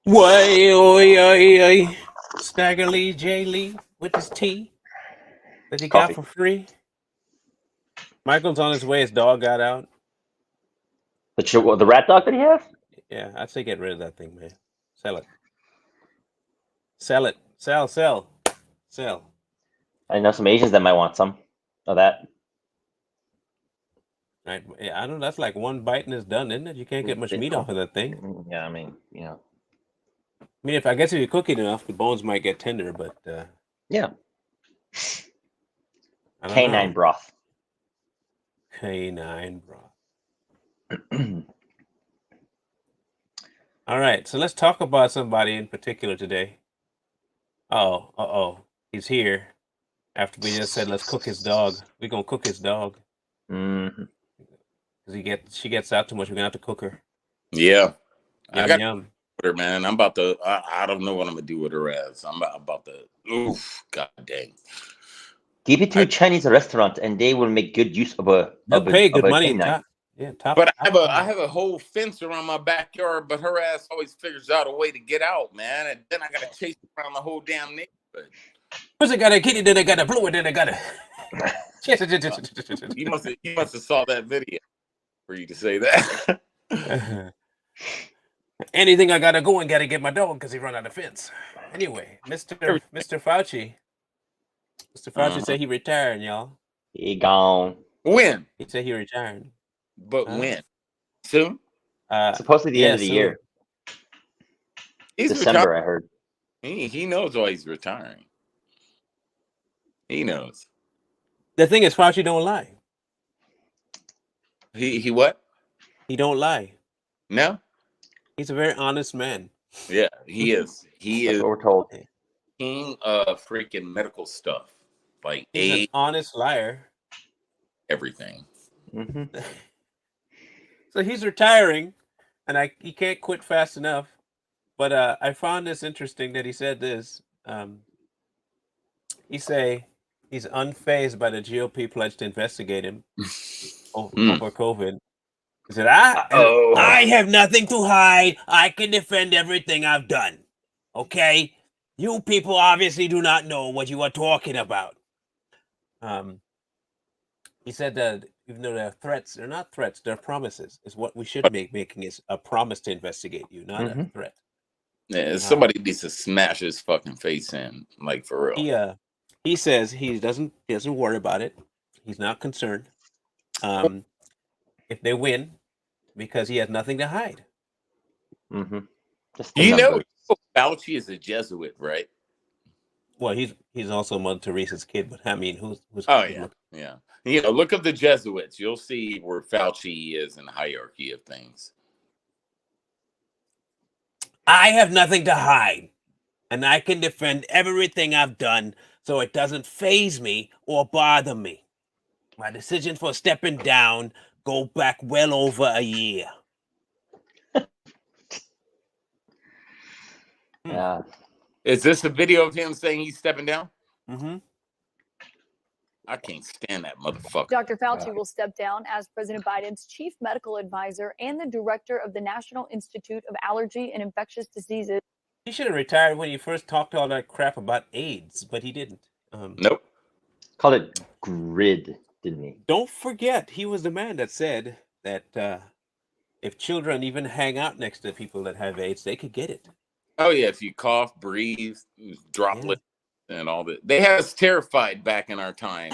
Way, oi, oi, oi. Stagger Lee, J. Lee with his tea that he got Coffee. for free. Michael's on his way. His dog got out. The rat dog that he has? Yeah, I'd say get rid of that thing, man. Sell it. Sell it. Sell, sell, sell. I know some Asians that might want some of that. Right? Yeah, I don't know. That's like one bite and it's done, isn't it? You can't get much meat off of that thing. Yeah, I mean, I mean, if you cook it enough, the bones might get tender, but yeah. I don't Canine know. broth. Canine broth. All right, so let's talk about somebody in particular today. Oh, he's here. After we just said let's cook his dog, we're gonna cook his dog Mhm. because she gets out too much. We're gonna have to cook her. Yeah, I Yum got yum. her, man. I'm about to. I don't know what I'm gonna do with her as. I'm about to. Oof, god dang. Give it to a Chinese restaurant, and they will make good use of They'll pay good a money. canine. But I have a whole fence around my backyard, but her ass always figures out a way to get out, man. And then I gotta chase her around the whole damn neighborhood. First I got a kitty, then I got a blue, then I got a. You must have saw that video for you to say that. Anything I gotta go and gotta get my dog because he run out of fence. Anyway, Mr. Fauci. Mr. Fauci said he retired, y'all. He gone. When? He said he retired. But when? Soon? Supposedly the end of the year. He's December, retired. I heard. He knows why he's retiring. He knows. The thing is, Fauci don't lie. He what? He don't lie. No? He's a very honest man. Yeah, he is. He That's is what we're told. king of freaking medical stuff. Like He's an honest liar. Everything. Mm-hmm. So he's retiring, and he can't quit fast enough. But I found this interesting that he said this. He say he's unfazed by the GOP pledge to investigate him over COVID. He said, I have nothing to hide. I can defend everything I've done. Okay? You people obviously do not know what you are talking about. He said that even though they're threats, they're not threats, they're promises. Is what we should be making is a promise to investigate you, not a threat. Yeah, somebody needs to smash his fucking face in, like for real. He says he doesn't worry about it. He's not concerned. If they win, because he has nothing to hide. Mm-hmm. You know, Fauci is a Jesuit, right? Well, he's also Mother Teresa's kid, but I mean, who's yeah. You know, look up the Jesuits. You'll see where Fauci is in the hierarchy of things. I have nothing to hide, and I can defend everything I've done, so it doesn't faze me or bother me. My decision for stepping down go back well over a year. Yeah. Is this a video of him saying he's stepping down? Mm-hmm. I can't stand that motherfucker. Dr. Fauci will step down as President Biden's chief medical advisor and the director of the National Institute of Allergy and Infectious Diseases. He should have retired when he first talked all that crap about AIDS, but he didn't. Nope. Called it GRID, didn't he? Don't forget, he was the man that said that if children even hang out next to people that have AIDS, they could get it. Oh, yeah. If you cough, breathe, droplet, and all that. They had us terrified back in our time.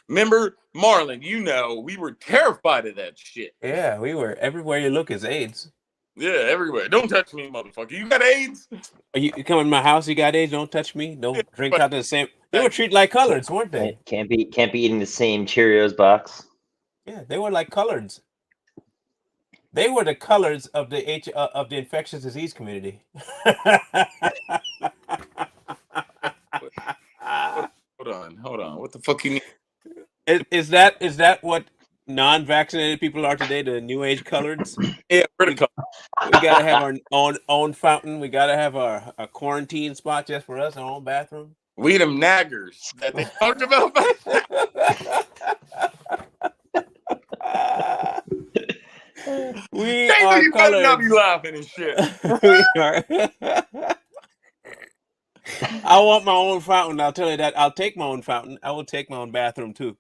Remember, Marlon, you know, we were terrified of that shit. Yeah, we were. Everywhere you look is AIDS. Yeah, everywhere. Don't touch me, motherfucker. You got AIDS? You come in my house, you got AIDS, don't touch me. Don't drink out of the same. They were treated like coloreds, weren't they? Can't be eating the same Cheerios box. Yeah, they were like coloreds. They were the coloreds of the infectious disease community. Hold on. What the fuck you mean? Is that what non-vaccinated people are today? The new age coloreds? Yeah, pretty cool. We gotta have our own fountain. We gotta have our quarantine spot just for us, our own bathroom. We them naggers that they talked about. We they are You better not be coloreds. laughing and shit. We are. I want my own fountain. I'll tell you that. I'll take my own fountain. I will take my own bathroom too.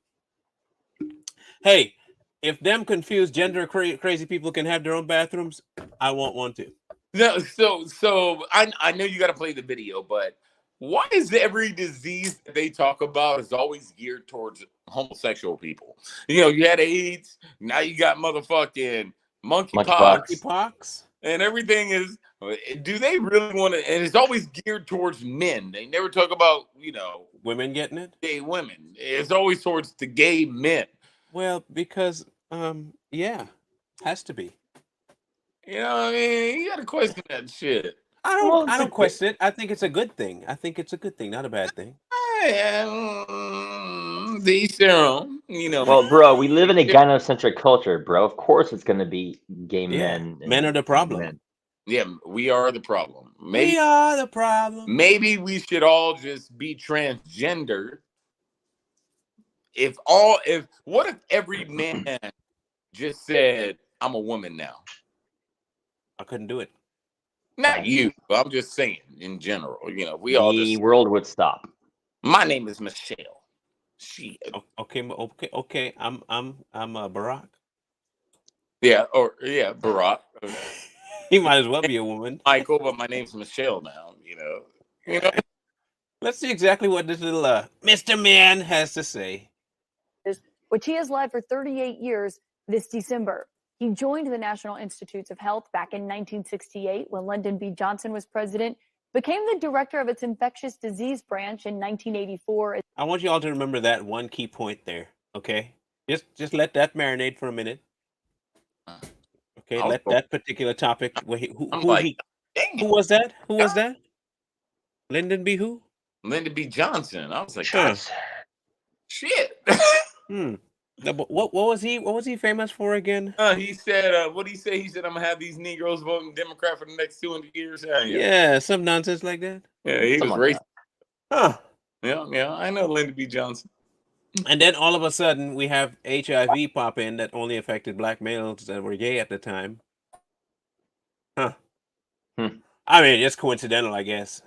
Hey, if them confused gender crazy people can have their own bathrooms, I want one too. No, so I know you got to play the video, but why is every disease that they talk about is always geared towards homosexual people? You know, you had AIDS, now you got motherfucking monkeypox, Monkeypox. and everything is. Do they really want to? And it's always geared towards men. They never talk about, you know, Women getting it. gay women. It's always towards the gay men. Well, because yeah, has to be. You know what I mean? You got to question that shit. I don't question it. I think it's a good thing. I think it's a good thing, not a bad thing. The serum, you know. Well, bro, we live in a gynocentric culture, bro. Of course, it's gonna be gay men. Men are the problem. Men. Yeah, we are the problem. Maybe, we are the problem. Maybe we should all just be transgender. What if every man just said, "I'm a woman now"? I couldn't do it. Not you. I'm just saying in general. You know, the world would stop. My name is Michelle. Okay. I'm Barack. Yeah, Barack. He might as well be a woman. Michael, but my name's Michelle now. You know. Let's see exactly what this little Mr. Man has to say. Which he has led for 38 years this December. He joined the National Institutes of Health back in 1968 when Lyndon B. Johnson was president, became the director of its infectious disease branch in 1984. I want you all to remember that one key point there, okay? Just let that marinate for a minute. Okay, let that particular topic. Who was that? Who was that? Lyndon B. Who? Lyndon B. Johnson. I was like, shit. What was he famous for again? He said, what did he say? He said, I'm gonna have these Negroes voting Democrat for the next 200 years. Yeah, some nonsense like that. Yeah, he was racist. Huh. Yeah, I know Lyndon B. Johnson. And then all of a sudden we have HIV pop in that only affected black males that were gay at the time. Huh. I mean, it's coincidental, I guess.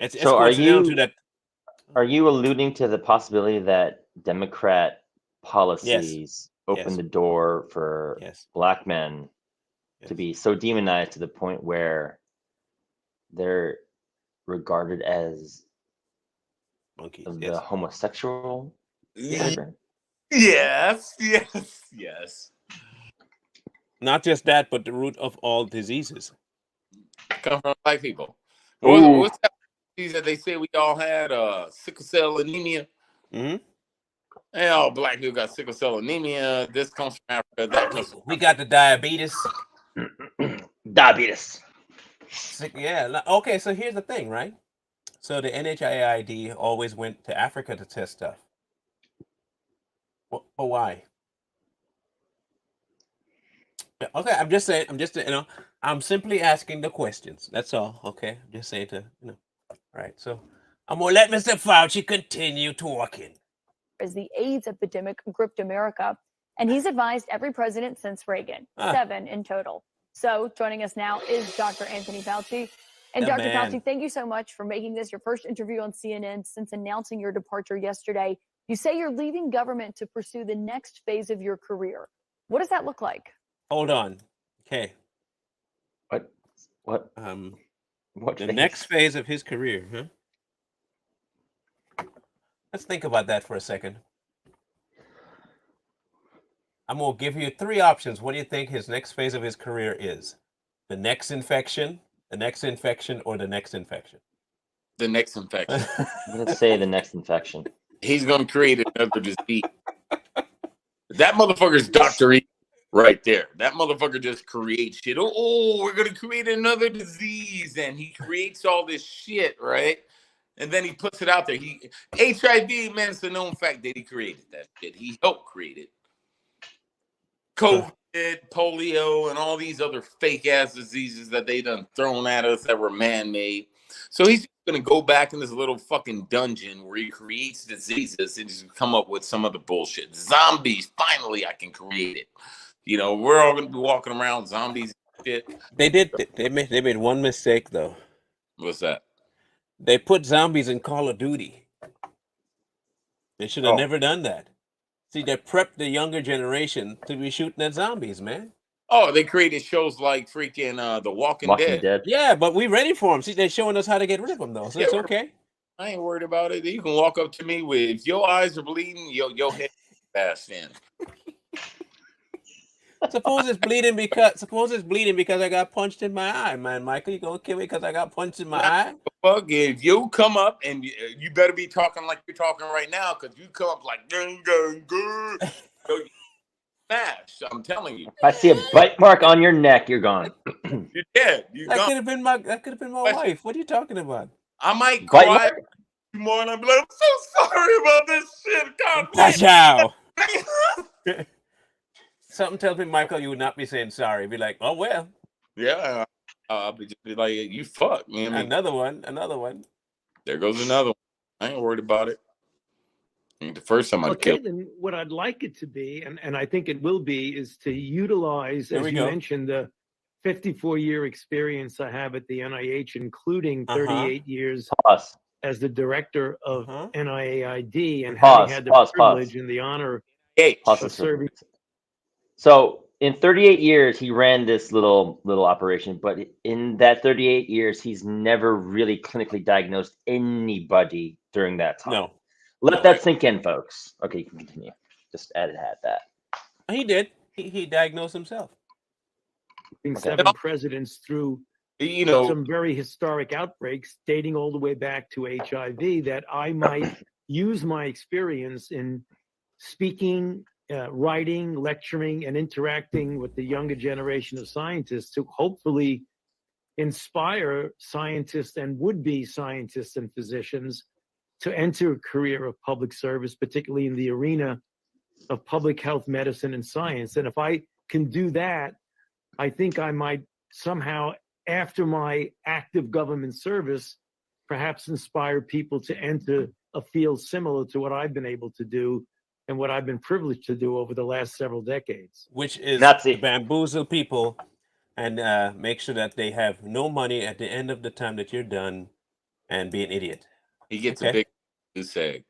It's coincidental to that. Are you alluding to the possibility that Democrat policies open the door for black men to be so demonized to the point where they're regarded as monkeys, the homosexual behavior? Yes. Not just that, but the root of all diseases come from black people. What's that disease that they say we all had? Sickle cell anemia. Mm-hmm. And all black people got sickle cell anemia. This comes from Africa. That comes from we got the diabetes. Yeah. Okay. So here's the thing, right? So the NHIAID always went to Africa to test stuff. But why? Okay, I'm just saying. I'm simply asking the questions. That's all. Okay, I'm just saying All right. So I'm gonna let Mr. Fauci continue talking. As the AIDS epidemic gripped America, and he's advised every president since Reagan, 7 in total. So joining us now is Dr. Anthony Fauci. And Dr. Fauci, thank you so much for making this your first interview on CNN since announcing your departure yesterday. You say you're leaving government to pursue the next phase of your career. What does that look like? Hold on. Okay. What? The next phase of his career, huh? Let's think about that for a second. I'm going to give you 3 options. What do you think his next phase of his career is? The next infection, the next infection, or the next infection? The next infection. I'm going to say the next infection. He's going to create another disease. That motherfucker's Dr. E right there. That motherfucker just creates shit. Oh, we're going to create another disease. And he creates all this shit, right? And then he puts it out there. HIV, man, it's a known fact that he created that shit. He helped create it. COVID, polio, and all these other fake-ass diseases that they done thrown at us that were man-made. So he's going to go back in this little fucking dungeon where he creates diseases and just come up with some other bullshit. Zombies, finally I can create it. You know, we're all gonna be walking around zombies and shit. They made one mistake though. What's that? They put zombies in Call of Duty. They should have never done that. See, they prepped the younger generation to be shooting at zombies, man. Oh, they created shows like freaking The Walking Dead. Yeah, but we ready for them. See, they're showing us how to get rid of them, though, so it's okay. I ain't worried about it. You can walk up to me with, if your eyes are bleeding, your head fast in. Suppose it's bleeding because I got punched in my eye, man. Michael, you gonna kill me because I got punched in my eye? Fuck, if you come up and you better be talking like you're talking right now, because you come up like gang, gang, gang. Smash! I'm telling you. If I see a bite mark on your neck, you're gone. You're dead. That could have been my wife. What are you talking about? I might cry more and I'll be like, I'm so sorry about this shit. God damn. Something tells me, Michael, you would not be saying sorry. Be like, oh well. Yeah. I'll be like, you fuck, man. Another one. There goes another one. I ain't worried about it. I think the first time I'd kill. Then what I'd like it to be, and I think it will be, is to utilize, as you mentioned, the 54-year experience I have at the NIH, including 38 years as the director of NIAID, and having had the privilege and the honor of serving. So in 38 years, he ran this little operation, but in that 38 years, he's never really clinically diagnosed anybody during that time. No. Let that sink in, folks. Okay, you can continue. Just had that. He did. He diagnosed himself. 7 presidents through some very historic outbreaks dating all the way back to HIV, that I might use my experience in speaking, writing, lecturing, and interacting with the younger generation of scientists to hopefully inspire scientists and would-be scientists and physicians to enter a career of public service, particularly in the arena of public health, medicine, and science. And if I can do that, I think I might somehow, after my active government service, perhaps inspire people to enter a field similar to what I've been able to do and what I've been privileged to do over the last several decades. Which is to bamboozle people and make sure that they have no money at the end of the time that you're done and be an idiot. He gets a big goose egg.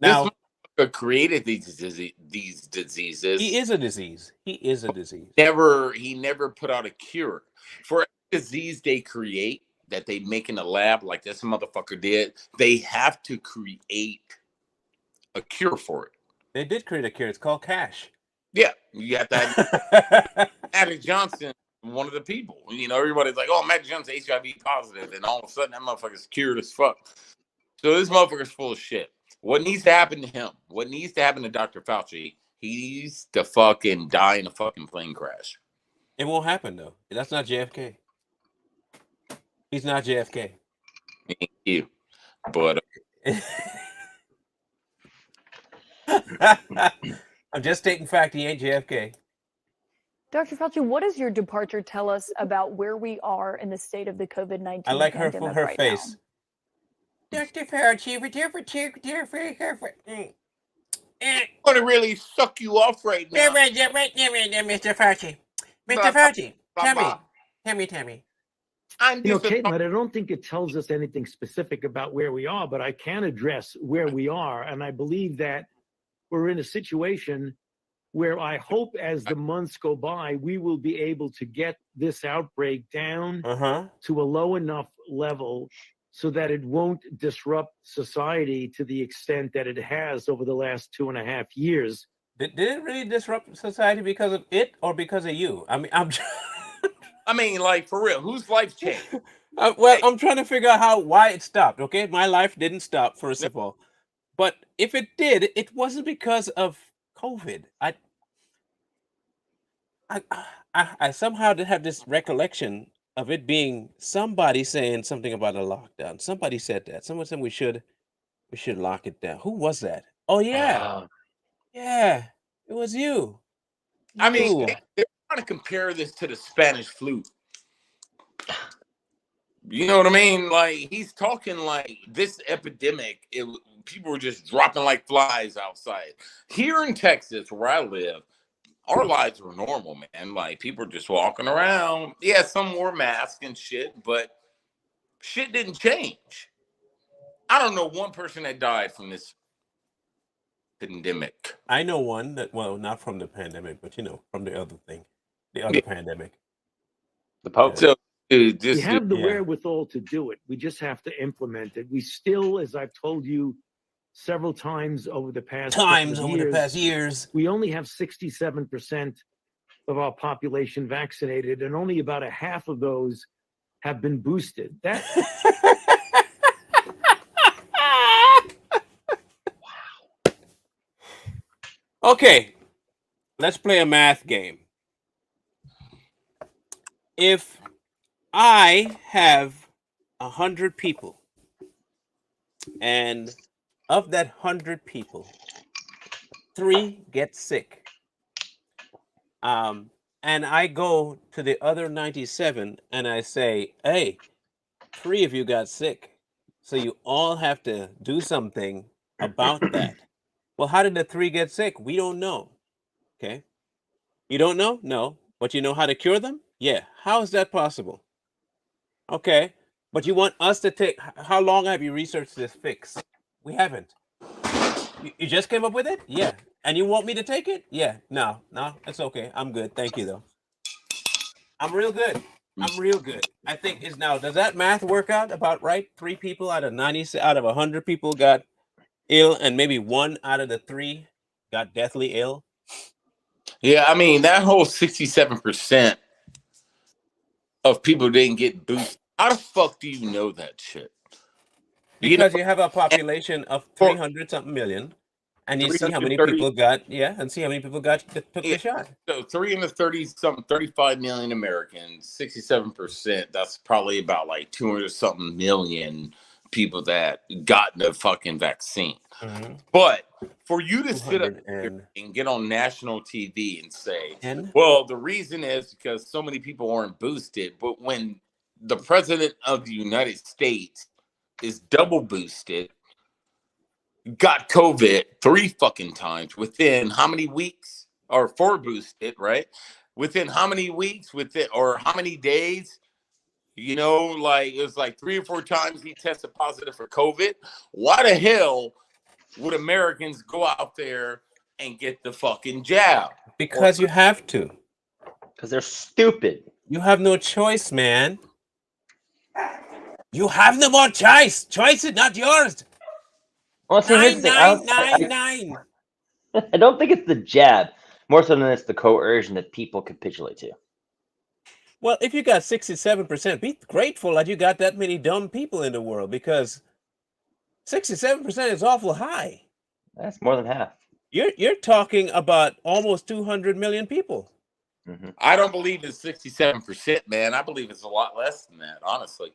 Now, this created these diseases. He is a disease. He never put out a cure for a disease they create that they make in the lab, like this motherfucker did. They have to create a cure for it. They did create a cure. It's called cash. Yeah, you got that. Magic Johnson, one of the people. You know, everybody's like, "Oh, Magic Johnson's HIV positive," and all of a sudden, that motherfucker's cured as fuck. So this motherfucker's full of shit. What needs to happen to him? What needs to happen to Dr. Fauci? He needs to fucking die in a fucking plane crash. It won't happen though. That's not JFK. He's not JFK. Thank you, but. I'm just stating fact. He ain't JFK. Dr. Fauci, what does your departure tell us about where we are in the state of the COVID-19 I like her right face. Now? Dr. Fauci, I want to really suck you off right now. Mr. Fauci. Mr. Fauci, tell me. Caitlin, I don't think it tells us anything specific about where we are, but I can address where we are. And I believe that we're in a situation where I hope as the months go by, we will be able to get this outbreak down to a low enough level so that it won't disrupt society to the extent that it has over the last 2.5 years. Did it really disrupt society because of it or because of you? I mean, like, for real, whose life changed? I'm trying to figure out why it stopped. Okay, my life didn't stop, first of all. But if it did, it wasn't because of COVID. I somehow did have this recollection of it being somebody saying something about a lockdown. Somebody said that. Someone said we should lock it down. Who was that? Oh yeah, yeah, it was you. I mean, they're trying to compare this to the Spanish flu. You know what I mean? Like, he's talking like this epidemic, people were just dropping like flies outside. Here in Texas, where I live, our lives were normal, man. Like people were just walking around. Yeah, some wore masks and shit, but shit didn't change. I don't know one person that died from this pandemic. I know one that, well, not from the pandemic, but from the other thing, the other pandemic. The Pope. So we have the wherewithal to do it. We just have to implement it. We still, as I've told you several times over the past years, we only have 67% of our population vaccinated, and only about a half of those have been boosted. That wow. Okay, let's play a math game. If I have 100 people, and of that 100 people, 3 get sick, and I go to the other 97 and I say, hey, 3 of you got sick, so you all have to do something about that. Well, how did the 3 get sick? We don't know. Okay. You don't know? No. But you know how to cure them? Yeah. How is that possible? Okay. But you want us to take, how long have you researched this fix? We haven't. You just came up with it? Yeah. And you want me to take it? Yeah. No, it's okay. I'm good. Thank you, though. I'm real good. I think does that math work out about right? 3 people out of 100 people got ill, and maybe 1 out of the 3 got deathly ill. Yeah, I mean, that whole 67% of people didn't get boosted. How the fuck do you know that shit? Because you have a population of 300 something million, and you see how many people got took the shot. So 330 something, 35 million Americans, 67%. That's probably about like 200 something million people that got the fucking vaccine. Mm-hmm. But for you to sit up here and get on national TV and say, well, the reason is because so many people aren't boosted. But when the president of the United States is double boosted, got COVID 3 fucking times within how many weeks, or 4 boosted, right? Within how many weeks, or how many days? Like it was like 3 or 4 times he tested positive for COVID. Why the hell would Americans go out there and get the fucking jab? Because you have to. Because they're stupid. You have no choice, man. You have no more choice. Choice is not yours. Well, see, here's the thing. I don't think it's the jab, more so than it's the coercion that people capitulate to. Well, if you got 67%, be grateful that you got that many dumb people in the world, because 67% is awful high. That's more than half. You're talking about almost 200 million people. Mm-hmm. I don't believe it's 67%, man. I believe it's a lot less than that, honestly.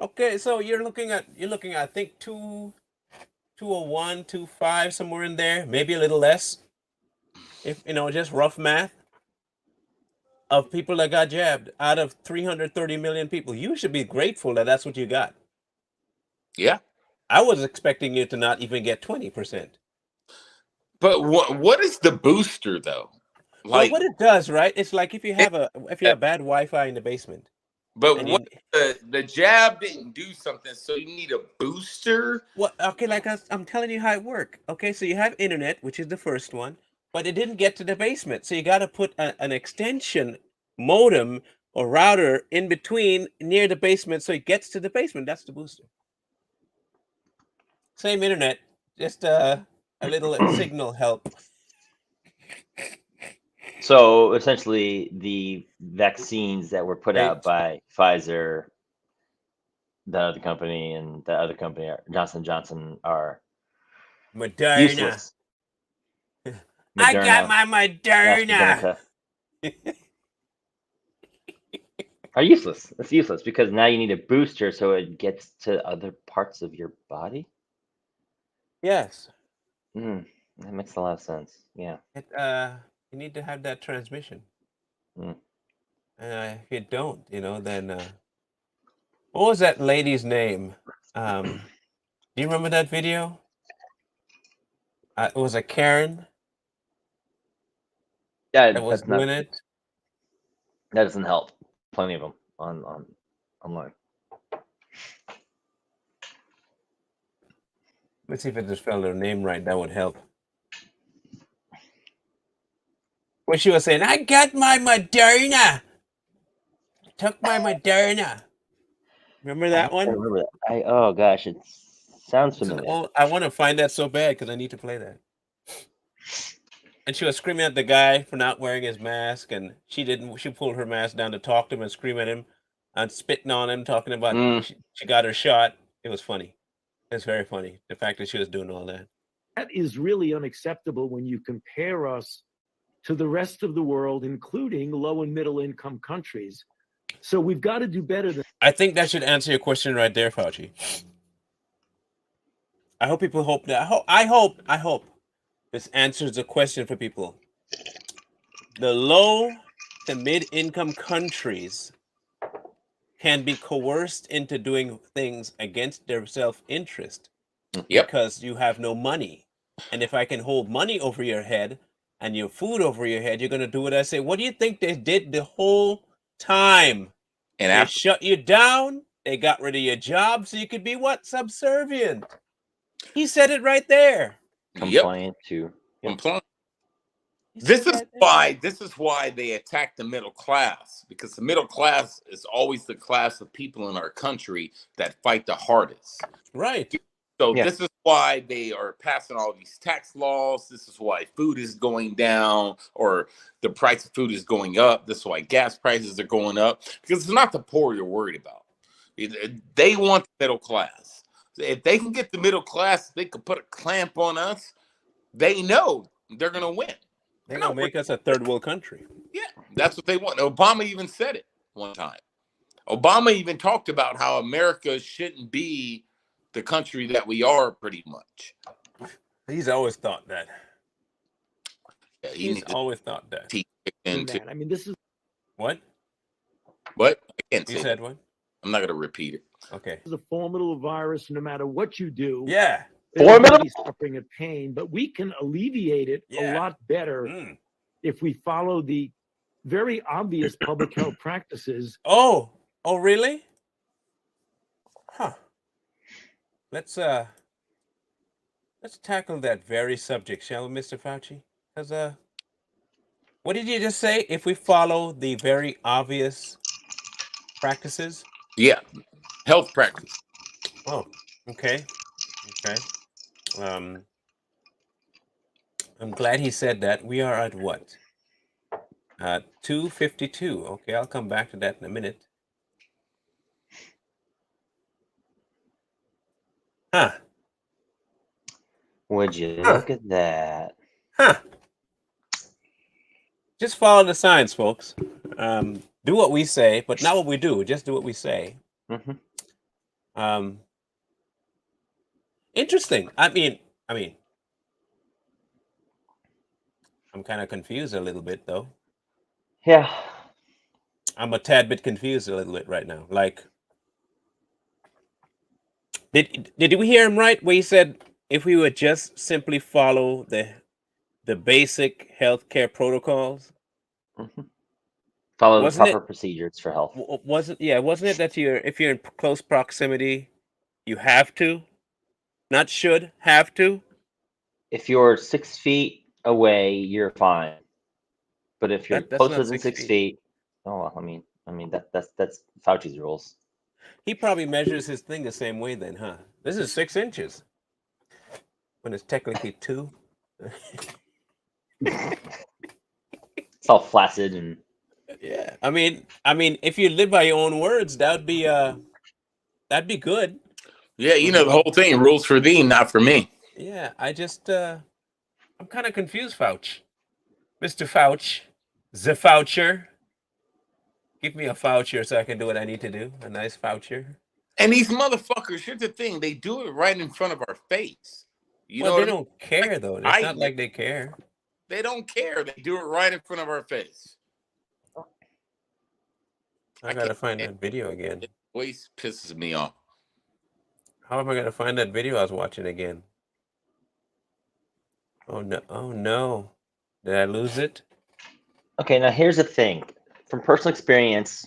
Okay, so you're looking at I think 201, 205, somewhere in there, maybe a little less. If just rough math of people that got jabbed out of 330 million people. You should be grateful that that's what you got. Yeah. I was expecting you to not even get 20%. But what is the booster though? Like, well, what it does, right? It's like if you have bad Wi-Fi in the basement. But what the jab didn't do something, so you need a booster? Well, okay, like I'm telling you how it works. Okay, so you have internet, which is the first one, but it didn't get to the basement. So you got to put an extension modem or router in between near the basement so it gets to the basement. That's the booster. Same internet, just a little signal help. So essentially, the vaccines that were put out by Pfizer, the other company, and the other company, Johnson & Johnson, are Moderna. Useless. Moderna. I got my Moderna. Are useless. It's useless because now you need a booster so it gets to other parts of your body. Yes. That makes a lot of sense. Yeah. You need to have that transmission. If you don't, then what was that lady's name? Do you remember that video? It was a Karen. Yeah, that was doing it. That doesn't help. Plenty of them online. Let's see if I just spelled her name right. That would help. When she was saying, "I got my Moderna, took my Moderna." Remember that one? I remember that. Oh gosh, it sounds familiar. I want to find that so bad because I need to play that. And she was screaming at the guy for not wearing his mask, and she didn't. She pulled her mask down to talk to him and scream at him, and spitting on him, talking about she got her shot. It was funny. It's very funny. The fact that she was doing all that. That is really unacceptable when you compare us to the rest of the world, including low and middle income countries. So we've got to do better than. I think that should answer your question right there, Fauci. I hope people hope that. I hope this answers the question for people. The low to mid-income countries can be coerced into doing things against their self-interest because you have no money. And if I can hold money over your head and your food over your head, you're going to do what I say. What do you think they did the whole time? And they shut you down. They got rid of your job so you could be what? Subservient. He said it right there. Compliant too. Compliant. This is why they attack the middle class, because the middle class is always the class of people in our country that fight the hardest. Right. So this is why they are passing all these tax laws. This is why food is going down, or the price of food is going up. This is why gas prices are going up, because it's not the poor you're worried about. They want the middle class. If they can get the middle class, they could put a clamp on us. They know they're going to win. They're going to make us a third world country. Yeah, that's what they want. Obama even said it one time. Obama even talked about how America shouldn't be the country that we are, pretty much. He's always thought that. Yeah, he's always thought that. I mean, this is what? What? I can't say. You said what? I'm not going to repeat it. Okay. It's a formidable virus. No matter what you do, formidable. Suffering of pain, but we can alleviate it a lot better if we follow the very obvious public health practices. Oh, really? Huh. Let's tackle that very subject, shall we, Mr. Fauci? Because what did you just say? If we follow the very obvious practices? Yeah, health practice. Oh, okay. I'm glad he said that. We are at what? 2:52. Okay, I'll come back to that in a minute. Huh. Would you look at that? Huh. Just follow the signs, folks. Do what we say, but not what we do. Just do what we say. Interesting. I mean, I'm kind of confused a little bit, though. Yeah. I'm a tad bit confused a little bit right now. Like, did we hear him right? Where he said if we would just simply follow the basic healthcare protocols, follow the proper procedures for health. Wasn't it that if you're in close proximity, you have to, not should, have to. If you're 6 feet away, you're fine. But if you're closer than 6 feet, oh well, I mean that's Fauci's rules. He probably measures his thing the same way then, huh? This is 6 inches when it's technically 2. It's all flaccid and. Yeah, I mean, if you live by your own words, that'd be good. Yeah, the whole thing, rules for thee, not for me. Yeah, I just I'm kind of confused, Fauci. Mr. Fauci, the voucher. Give me a voucher so I can do what I need to do. A nice voucher. And these motherfuckers, here's the thing, they do it right in front of our face. They don't care though. It's not like they care. They don't care. They do it right in front of our face. I gotta find that video again. It always pisses me off. How am I gonna find that video I was watching again? Oh no! Did I lose it? Okay, now here's the thing. From personal experience,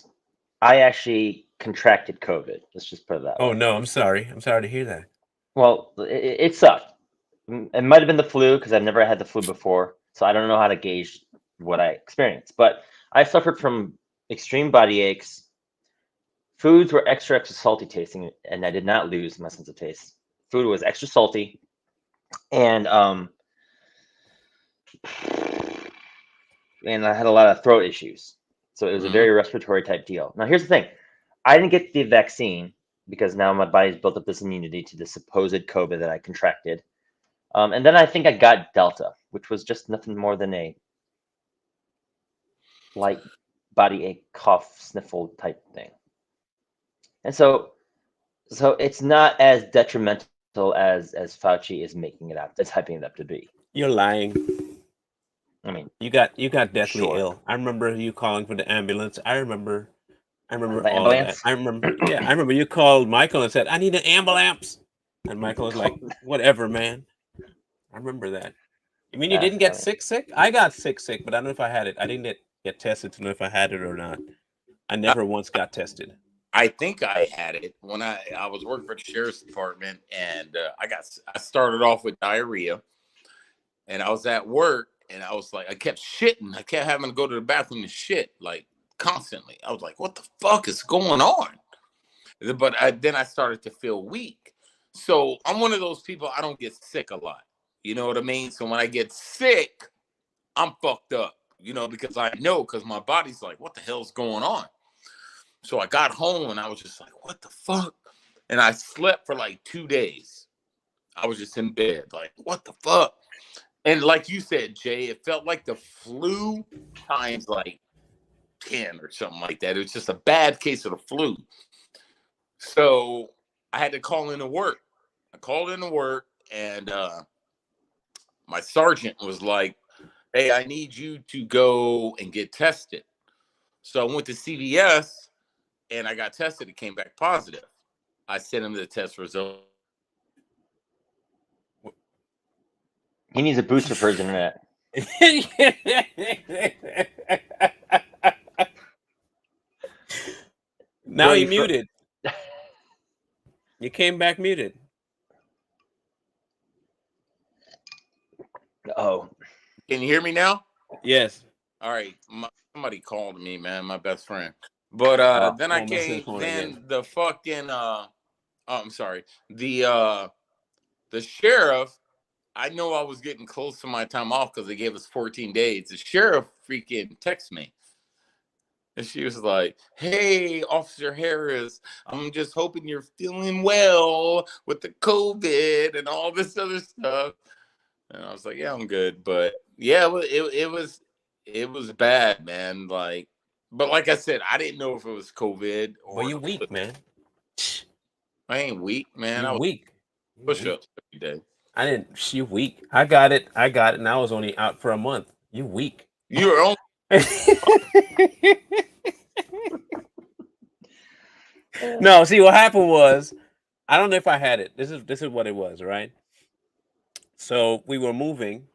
I actually contracted COVID. Let's just put it that way. Oh no, I'm sorry. I'm sorry to hear that. Well, it sucked. It might have been the flu because I've never had the flu before, so I don't know how to gauge what I experienced. But I suffered from extreme body aches. Foods were extra salty tasting, and I did not lose my sense of taste. Food was extra salty, and I had a lot of throat issues. So it was a very respiratory type deal. Now here's the thing: I didn't get the vaccine because now my body's built up this immunity to the supposed COVID that I contracted. And then I think I got Delta, which was just nothing more than a light body ache, cough, sniffle type thing. And so it's not as detrimental as Fauci is making it out, as hyping it up to be. You're lying. I mean, you got deathly ill. I remember you calling for the ambulance. I remember all ambulance? of that. I remember you called Michael and said, "I need an ambulance," and Michael was like, "Whatever, man." I remember that. You mean you didn't get sick? I got sick, but I don't know if I had it. I didn't get tested to know if I had it or not. I never once got tested. I think I had it when I was working for the sheriff's department, and I started off with diarrhea, and I was at work, and I was like, I kept shitting. I kept having to go to the bathroom and shit like constantly. I was like, what the fuck is going on? But then I started to feel weak. So I'm one of those people, I don't get sick a lot. You know what I mean? So when I get sick, I'm fucked up, because I know, because my body's like, what the hell's going on? So I got home and I was just like, what the fuck? And I slept for like 2 days. I was just in bed, like, what the fuck? And like you said, Jay, it felt like the flu times like 10 or something like that. It was just a bad case of the flu. So I had to call into work. I called into work, and my sergeant was like, hey, I need you to go and get tested. So I went to CVS, and I got tested. It came back positive. I sent him the test result. He needs a booster for his internet. Now you muted. You came back muted. Oh. Can you hear me now? Yes. All right. Somebody called me, man, my best friend. But then I came, then the fucking, I'm sorry. The sheriff, I know I was getting close to my time off because they gave us 14 days. The sheriff freaking texted me. And she was like, hey, Officer Harris, I'm just hoping you're feeling well with the COVID and all this other stuff. And I was like, yeah, I'm good. But yeah, it was bad, man. Like, but like I said, I didn't know if it was COVID or. Well, you weak, man. I ain't weak, man. I was weak. Push-ups every day. I didn't. You weak. I got it, and I was only out for a month. You weak. You're only. No, see what happened was, I don't know if I had it. This is what it was, right? So we were moving,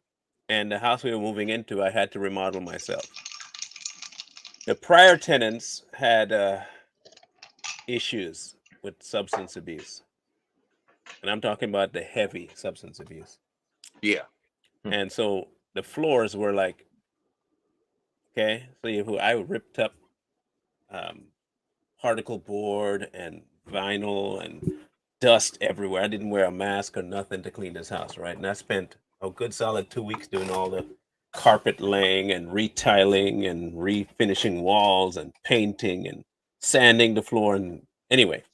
and the house we were moving into, I had to remodel myself. The prior tenants had issues with substance abuse, and I'm talking about the heavy substance abuse. Yeah. And so the floors were like, okay, so I ripped up particle board and vinyl and dust everywhere. I didn't wear a mask or nothing to clean this house, right? And I spent a good solid 2 weeks doing all the carpet laying and retiling and refinishing walls and painting and sanding the floor. And anyway,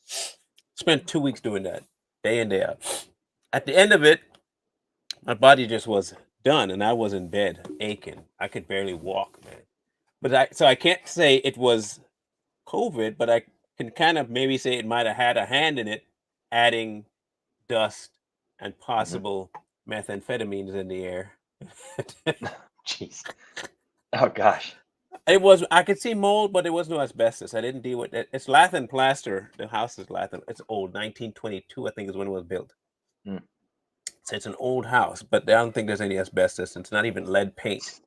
spent 2 weeks doing that day in, day out. At the end of it, my body just was done, and I was in bed aching. I could barely walk, man. But I can't say it was COVID, but I can kind of maybe say it might have had a hand in it, adding dust and possible methamphetamines in the air. Jeez. Oh gosh. It was. I could see mold, but there was no asbestos. I didn't deal with it. It's lath plaster. The house is lath. It's old. 1922, I think, is when it was built. So it's an old house, but I don't think there's any asbestos. It's not even lead paint.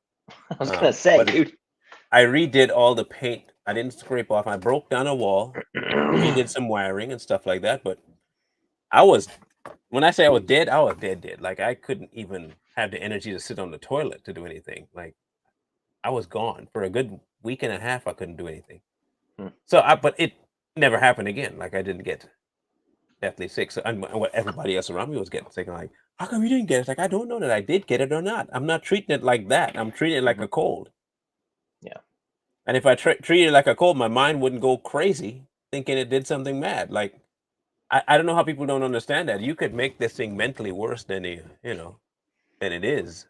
I was gonna say, dude. I redid all the paint. I didn't scrape off. I broke down a wall, redid some wiring and stuff like that. But when I say I was dead, I was dead. Like I couldn't even have the energy to sit on the toilet to do anything. Like I was gone for a good week and a half. I couldn't do anything. So but it never happened again. Like I didn't get deathly sick. So and what everybody else around me was getting sick. I'm like, how come you didn't get it? It's like, I don't know that I did get it or not. I'm not treating it like that. I'm treating it like a cold. Yeah. And if I treated it like a cold, my mind wouldn't go crazy thinking it did something mad. Like, I don't know how people don't understand that. You could make this thing mentally worse than than it is.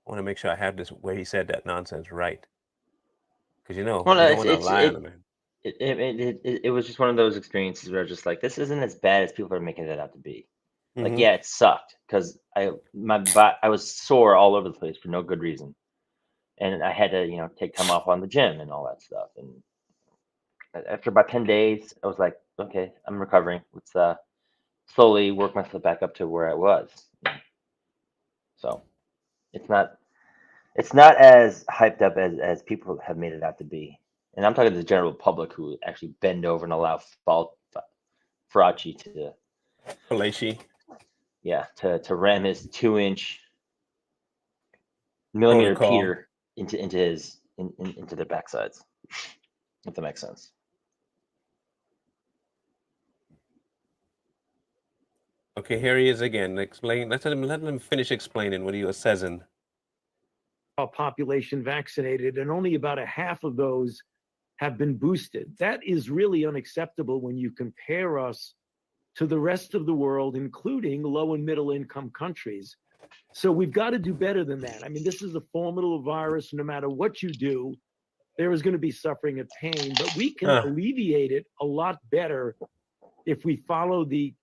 I want to make sure I have this where he said that nonsense right. Because you don't want to lie on him. It was just one of those experiences where just like, this isn't as bad as people are making it out to be. Like, yeah, it sucked because I was sore all over the place for no good reason, and I had to take time off on the gym and all that stuff. And after about 10 days, I was like, okay, I'm recovering. Let's slowly work myself back up to where I was. So it's not as hyped up as people have made it out to be. And I'm talking to the general public who actually bend over and allow Fauci to ram his 2-inch millimeter Peter into their backsides. If that makes sense. Okay, here he is again. Explain. Let him finish explaining what he was saying. Our population vaccinated, and only about a half of those have been boosted. That is really unacceptable when you compare us to the rest of the world, including low and middle income countries. So we've got to do better than that. I mean, this is a formidable virus. No matter what you do, there is going to be suffering and pain, but we can alleviate it a lot better if we follow the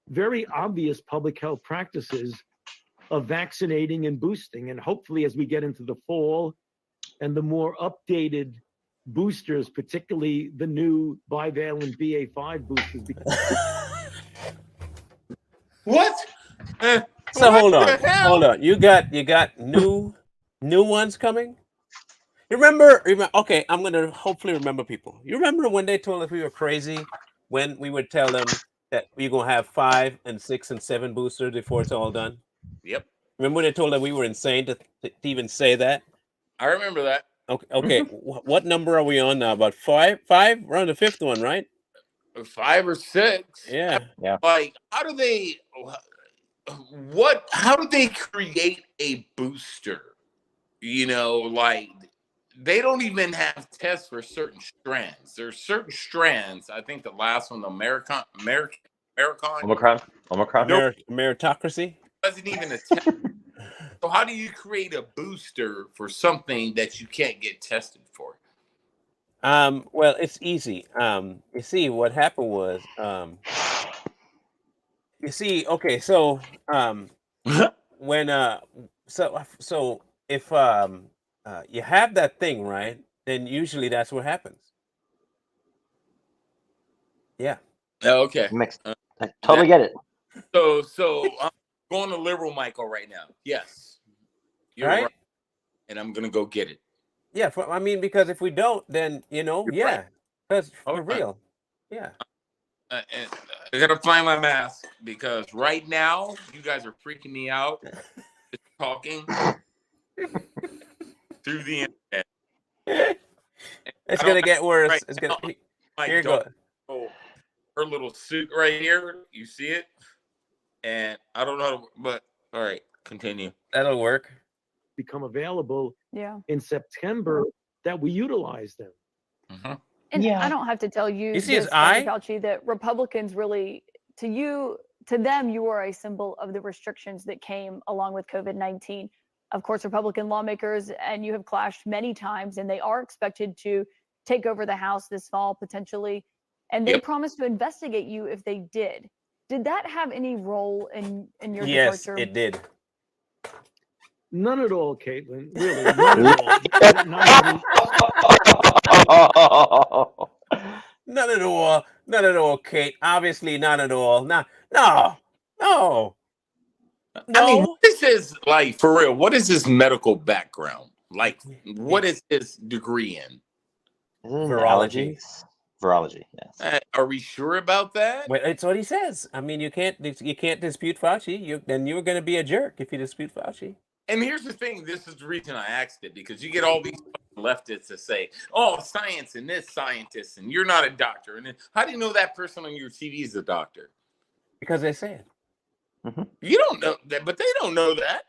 very obvious public health practices of vaccinating and boosting. And hopefully as we get into the fall and the more updated boosters, particularly the new bivalent BA5 boosters. What? So hold on. You got new ones coming? You remember? Okay, I'm gonna hopefully remember people. You remember when they told us we were crazy when we would tell them that we're gonna have 5 and 6 and 7 boosters before it's all done? Yep. Remember when they told us we were insane to even say that? I remember that. Okay. What number are we on now? About 5? We're on the 5th one, right? 5 or 6. Yeah. Like, how do they create a booster? Like, they don't even have tests for certain strands. There's certain strands. I think the last one, the Omicron. Meritocracy wasn't even a test. So how do you create a booster for something that you can't get tested for? Well, it's easy. You see, what happened was, okay, so when so if you have that thing, right, then usually that's what happens. Yeah. Okay. I totally get it. So I'm going to liberal Michael right now. Yes. You're right. And I'm gonna go get it. Yeah, because if we don't, then because for real, yeah. I gotta find my mask because right now you guys are freaking me out. Just talking through the internet. It's gonna get worse. Right, it's gonna. Here you go. Her little suit right here. You see it? And I don't know, but all right, continue. That'll work. Become available in September that we utilize them. And I don't have to tell you, you see his eye? Fauci, that Republicans really, to them, you are a symbol of the restrictions that came along with COVID-19. Of course, Republican lawmakers, and you have clashed many times, and they are expected to take over the House this fall, potentially. And they promised to investigate you if they did. Did that have any role in your departure? Yes, it did. None at all, Caitlin. Really, none at all. None at all. None at all, Kate. Obviously, none at all. No. I mean, this is like, for real, what is his medical background? Like, what is his degree in? Virology. Virology, yes. Are we sure about that? Well, it's what he says. I mean, you can't dispute Fauci. Then you're going to be a jerk if you dispute Fauci. And here's the thing. This is the reason I asked it, because you get all these leftists that say, "Oh, science and this scientist, and you're not a doctor." And then, how do you know that person on your TV is a doctor? Because they say it. Mm-hmm. You don't know that, but they don't know that.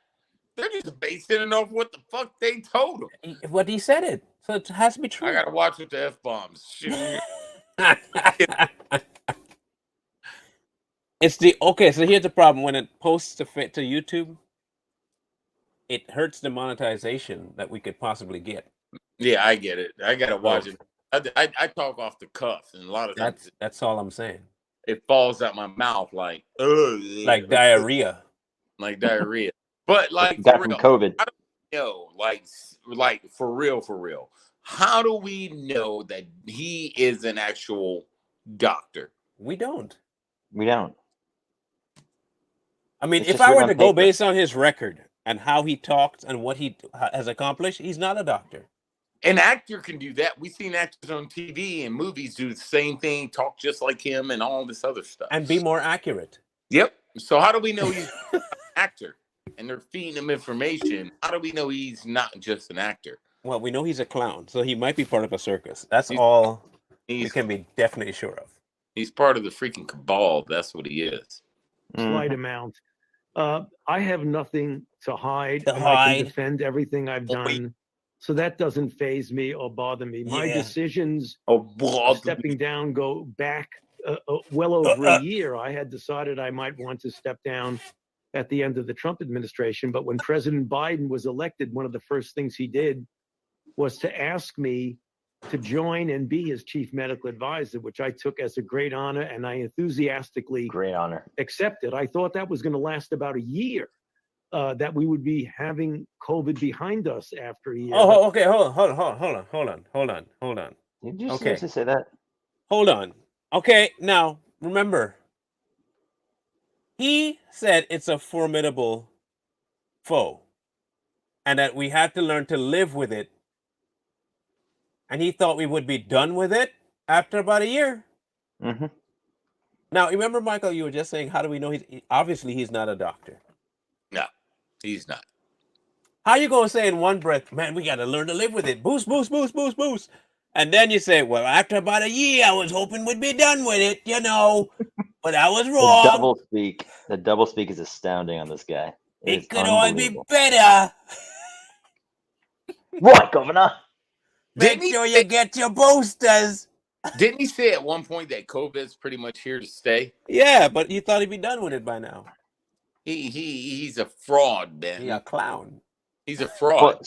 They're just basing it off what the fuck they told them. What he said it, so it has to be true. I gotta watch with the F-bombs. It's okay. So here's the problem: when it posts to YouTube, it hurts the monetization that we could possibly get. Yeah, I get it. I gotta watch it. I talk off the cuff, and a lot of times that's all I'm saying. It falls out my mouth like diarrhea, like diarrhea. But like for real, COVID. How do we know, like for real, how do we know that he is an actual doctor? We don't. I mean, if I were to go based on his record and how he talks and what he has accomplished, he's not a doctor. An actor can do that. We've seen actors on TV and movies do the same thing, talk just like him and all this other stuff. And be more accurate. Yep. So how do we know he's an actor? And they're feeding him information. How do we know he's not just an actor? Well, we know he's a clown, so he might be part of a circus. That's all we can be definitely sure of. He's part of the freaking cabal. That's what he is. Slight amount. I have nothing to hide. I can defend everything I've done. So that doesn't faze me or bother me. My decisions stepping down go back well over a year. I had decided I might want to step down at the end of the Trump administration. But when President Biden was elected, one of the first things he did was to ask me to join and be his chief medical advisor, which I took as a great honor, and I enthusiastically accepted. I thought that was going to last about a year, that we would be having COVID behind us after a year. Oh, okay. Hold on. Did you seriously say that? Hold on. Okay, now remember, he said it's a formidable foe and that we had to learn to live with it. And he thought we would be done with it after about a year. Mm-hmm. Now, remember, Michael, you were just saying, how do we know obviously he's not a doctor? No, he's not. How you going to say in one breath, man, we got to learn to live with it. Boost. And then you say, well, after about a year, I was hoping we'd be done with it, but I was wrong. The double speak is astounding on this guy. It could always be better. What, Governor? Make sure you get your boosters. Didn't he say at one point that COVID's pretty much here to stay? Yeah, but he thought he'd be done with it by now. He's a fraud, man. He's a clown. He's a fraud. But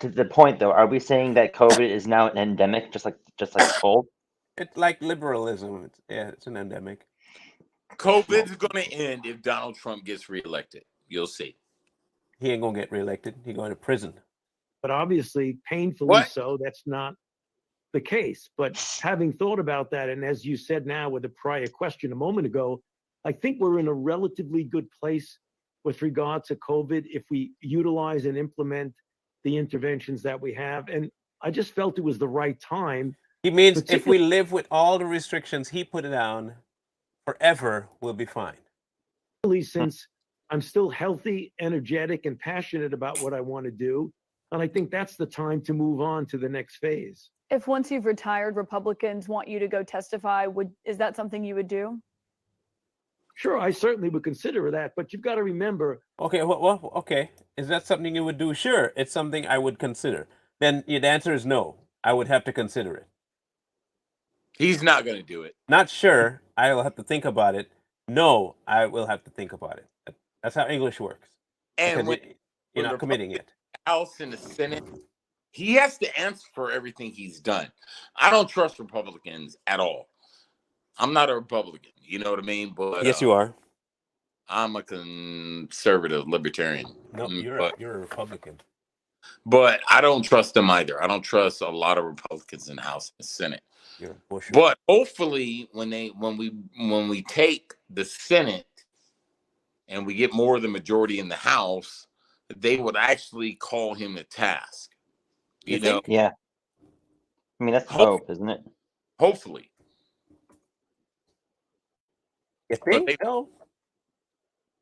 to the point though, are we saying that COVID is now an endemic, just like cold? It's like liberalism. It's an endemic. COVID's going to end if Donald Trump gets reelected. You'll see. He ain't gonna get reelected. He's going to prison. But obviously, painfully so, that's not the case. But having thought about that, and as you said now with a prior question a moment ago, I think we're in a relatively good place with regard to COVID if we utilize and implement the interventions that we have. And I just felt it was the right time. He means if we live with all the restrictions he put down forever, we'll be fine. Since I'm still healthy, energetic, and passionate about what I want to do. And I think that's the time to move on to the next phase. If once you've retired, Republicans want you to go testify, is that something you would do? Sure, I certainly would consider that, but you've got to remember. Okay, well, okay. Is that something you would do? Sure, it's something I would consider. Then the answer is no. I would have to consider it. He's not going to do it. Not sure. I will have to think about it. No, I will have to think about it. That's how English works. And you're not committing it. House and the Senate, he has to answer for everything he's done. I don't trust Republicans at all. I'm not a Republican, you know what I mean? But yes, you are. I'm a conservative libertarian. No, you're a Republican. But I don't trust them either. I don't trust a lot of Republicans in the House and Senate. You're a Bush. But hopefully, when we take the Senate and we get more of the majority in the House, they would actually call him to task. You know? Think? Yeah. I mean, that's hope, isn't it? Hopefully. You think so?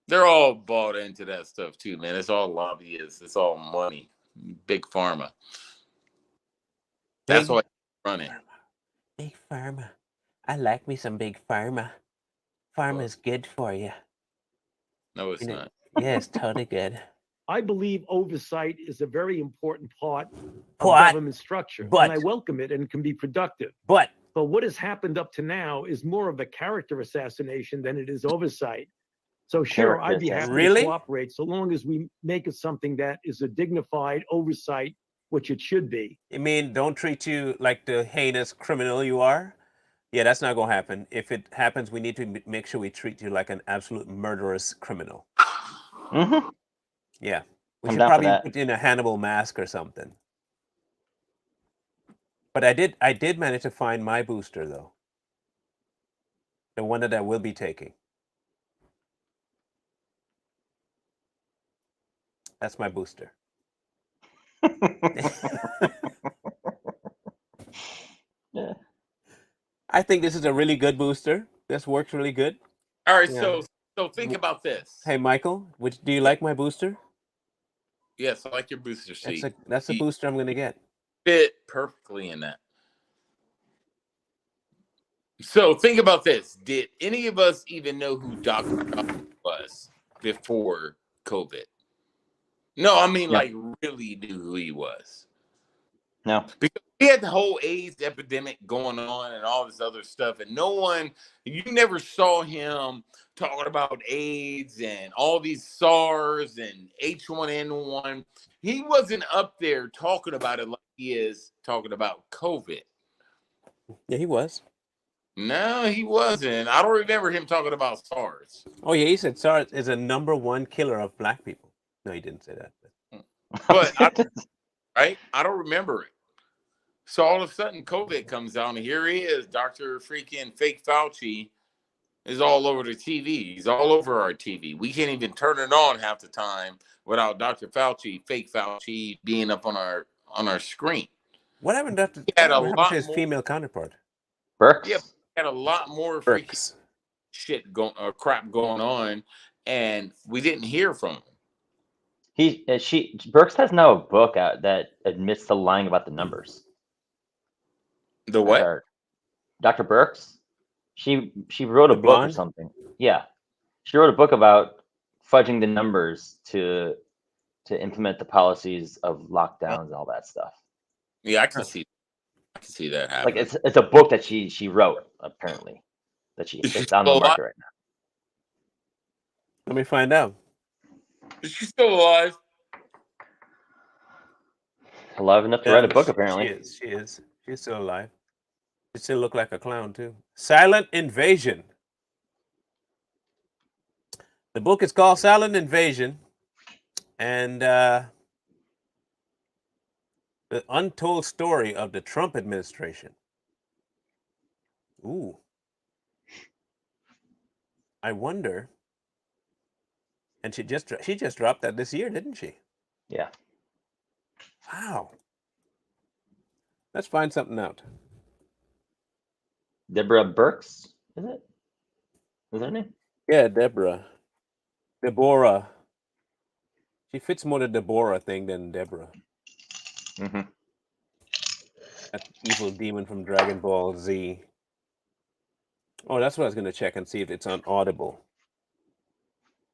They're all bought into that stuff too, man. It's all lobbyists. It's all money. Big pharma. That's why running. Big pharma. I like me some big pharma. Pharma's good for you. No, it's not. Yeah, it's totally good. I believe oversight is a very important part of government structure, and I welcome it and can be productive. But what has happened up to now is more of a character assassination than it is oversight. So sure, I'd be happy to cooperate so long as we make it something that is a dignified oversight, which it should be. You mean don't treat you like the heinous criminal you are? Yeah, that's not going to happen. If it happens, we need to make sure we treat you like an absolute murderous criminal. Mm-hmm. Yeah. We should probably put in a Hannibal mask or something. But I did manage to find my booster, though. The one that I will be taking. That's my booster. Yeah. I think this is a really good booster. This works really good. All right, so think about this. Hey, Michael, do you like my booster? Yes, I like your booster seat. That's the booster I'm going to get. Fit perfectly in that. So think about this. Did any of us even know who Dr. Fauci was before COVID? No, I mean, like, really knew who he was. No. Because we had the whole AIDS epidemic going on and all this other stuff, and you never saw him talking about AIDS and all these SARS and H1N1. He wasn't up there talking about it like he is talking about COVID. Yeah, he was. No, he wasn't. I don't remember him talking about SARS. Oh, yeah, he said SARS is a #1 killer of black people. No, he didn't say that. But I don't remember it. So all of a sudden, COVID comes out, and here he is, Dr. freaking fake Fauci is all over the TV. He's all over our TV. We can't even turn it on half the time without Dr. Fauci, fake Fauci, being up on our screen. What happened to his female counterpart? Burks? Yeah, he had a lot more freaking crap going on, and we didn't hear from him. Burks has now a book out that admits to lying about the numbers. The what? Dr. Burks. She wrote a book or something. Yeah, she wrote a book about fudging the numbers to implement the policies of lockdowns and all that stuff. Yeah, I can see that happening. Like it's a book that she wrote apparently. It's on the market right now. Let me find out. Is she still alive? Alive enough to write a book, apparently. She is. She's still alive. She still look like a clown, too. Silent Invasion. The book is called Silent Invasion. And the untold story of the Trump administration. Ooh. I wonder. And she just dropped that this year, didn't she? Yeah. Wow. Let's find something out. Deborah Burks, is it? Is that her name? Yeah, Deborah. She fits more the Deborah thing than Deborah. Mm-hmm. That evil demon from Dragon Ball Z. Oh, that's what I was going to check and see if it's on Audible.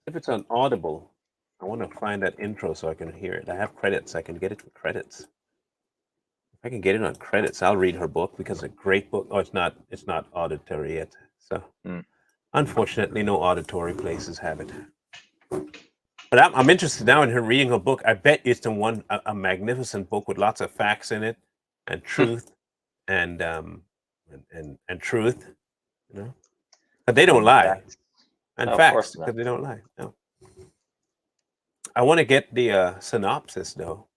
If it's on Audible, I want to find that intro so I can hear it. I have credits. I can get it for credits. If I can get it on credits, I'll read her book because it's a great book. Oh, it's not auditory yet. So, unfortunately, no auditory places have it. But I'm interested now in her reading her book. I bet it's a magnificent book with lots of facts in it and truth and truth, you know. But they don't lie. And facts, because they don't lie. No. I want to get the synopsis though.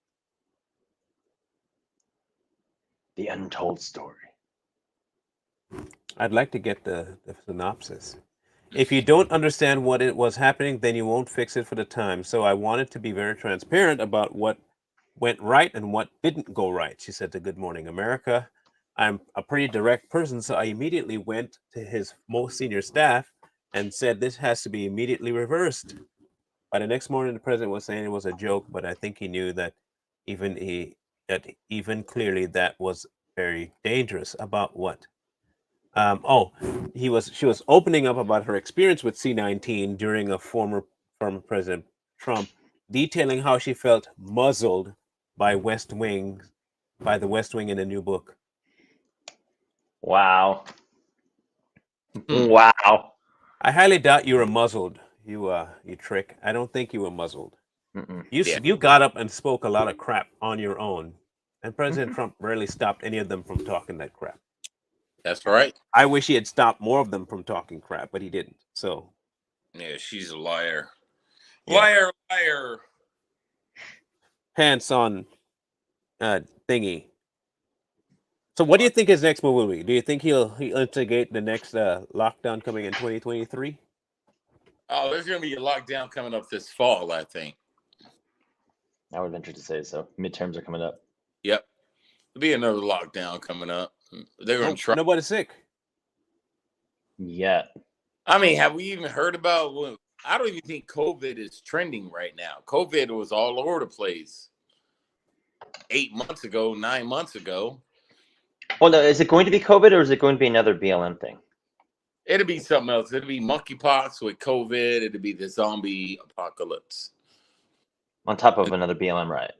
The untold story. I'd like to get the synopsis. If you don't understand what it was happening, then you won't fix it for the time. So I wanted to be very transparent about what went right and what didn't go right, she said to Good Morning America. I'm a pretty direct person, so I immediately went to his most senior staff and said this has to be immediately reversed. By the next morning, the president was saying it was a joke, but I think he knew that even clearly that was very dangerous. About what? She was opening up about her experience with C-19 during a former President Trump, detailing how she felt muzzled by the West Wing in a new book. Wow. Wow. I highly doubt you were muzzled, you trick. I don't think you were muzzled. You got up and spoke a lot of crap on your own, and President Trump rarely stopped any of them from talking that crap. That's right. I wish he had stopped more of them from talking crap, but he didn't. So, yeah, she's a liar. Yeah. Liar. Pants on thingy. So what do you think his next move will be? Do you think he'll instigate the next lockdown coming in 2023? Oh, there's going to be a lockdown coming up this fall, I think. I would venture to say so. Midterms are coming up. Yep. There'll be another lockdown coming up. They're going to try. Nobody's sick yet. I mean, have we even heard about? Well, I don't even think COVID is trending right now. COVID was all over the place 8 months ago, 9 months ago. Well, no, is it going to be COVID or is it going to be another BLM thing? It'll be something else. It'll be monkeypox with COVID. It'll be the zombie apocalypse. On top of another BLM riot.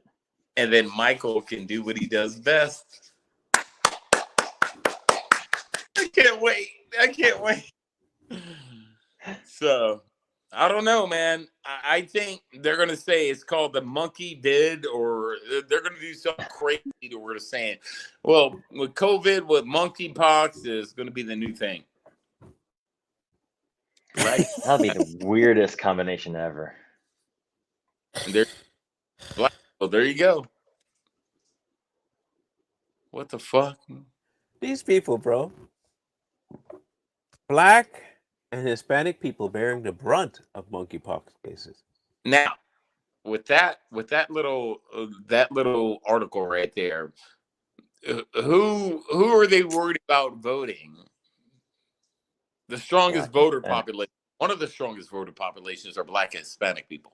And then Michael can do what he does best. I can't wait. So, I don't know, man. I think they're going to say it's called the monkey did, or they're going to do something crazy that we're saying. Well, with COVID, with monkeypox is going to be the new thing. Right? That'll be the weirdest combination ever. Well, there you go. What the fuck? These people, bro. Black and Hispanic people bearing the brunt of monkeypox cases. Now, with that little article right there, who are they worried about voting? The strongest voter population. One of the strongest voter populations are Black and Hispanic people.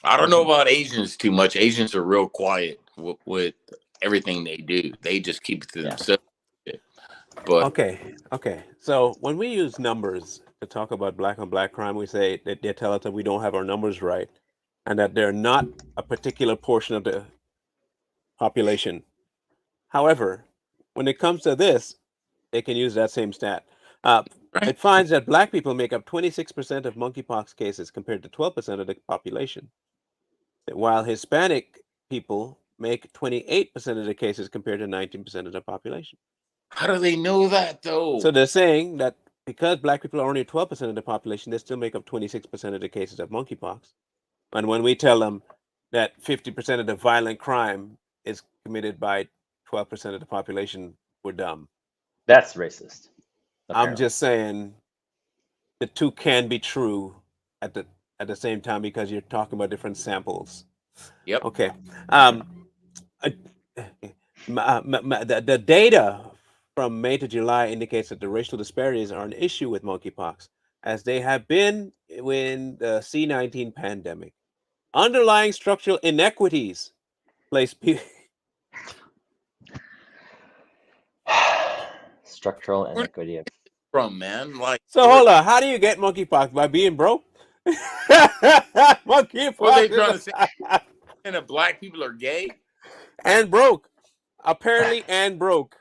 I don't know about Asians too much. Asians are real quiet with everything they do. They just keep it to themselves. But okay. So when we use numbers to talk about black on black crime, we say that they tell us that we don't have our numbers right, and that they're not a particular portion of the population. However, when it comes to this, they can use that same stat. It finds that Black people make up 26% of monkeypox cases compared to 12% of the population, while Hispanic people make 28% of the cases compared to 19% of the population. How do they know that, though? So they're saying that because Black people are only 12% of the population, they still make up 26% of the cases of monkeypox. And when we tell them that 50% of the violent crime is committed by 12% of the population, we're dumb. That's racist. Apparently. I'm just saying the two can be true at the same time because you're talking about different samples. Yep. Okay. The data from May to July indicates that the racial disparities are an issue with monkeypox, as they have been in the C-19 pandemic. Underlying structural inequities place people. Structural inequity. From man, like so. Hold on. How do you get monkeypox? By being broke? Monkeypox. What are they trying to say? And that Black people are gay and broke, apparently, and broke.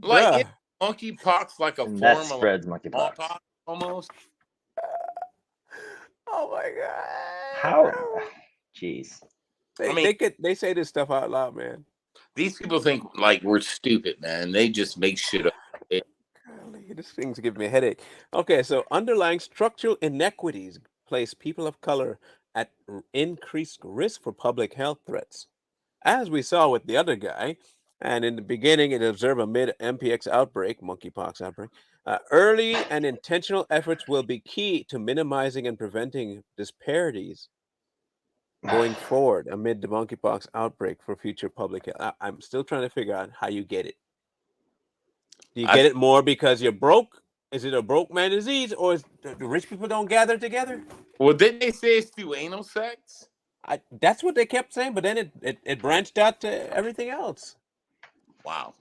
Like monkeypox, like a that form spreads of monkeypox almost. Oh my god! How? Jeez. They say this stuff out loud, man. These people think like we're stupid, man. They just make shit up. This thing's giving me a headache. Okay, so underlying structural inequities place people of color at increased risk for public health threats. As we saw with the other guy, and in the beginning, it observed a mid-MPX outbreak, monkeypox outbreak, Early and intentional efforts will be key to minimizing and preventing disparities going forward amid the monkeypox outbreak for future public health. I'm still trying to figure out how you get it. Do you get it more because you're broke? Is it a broke man disease, or is the rich people don't gather together? Well, didn't they say it's through anal sex? That's what they kept saying, but then it branched out to everything else. Wow.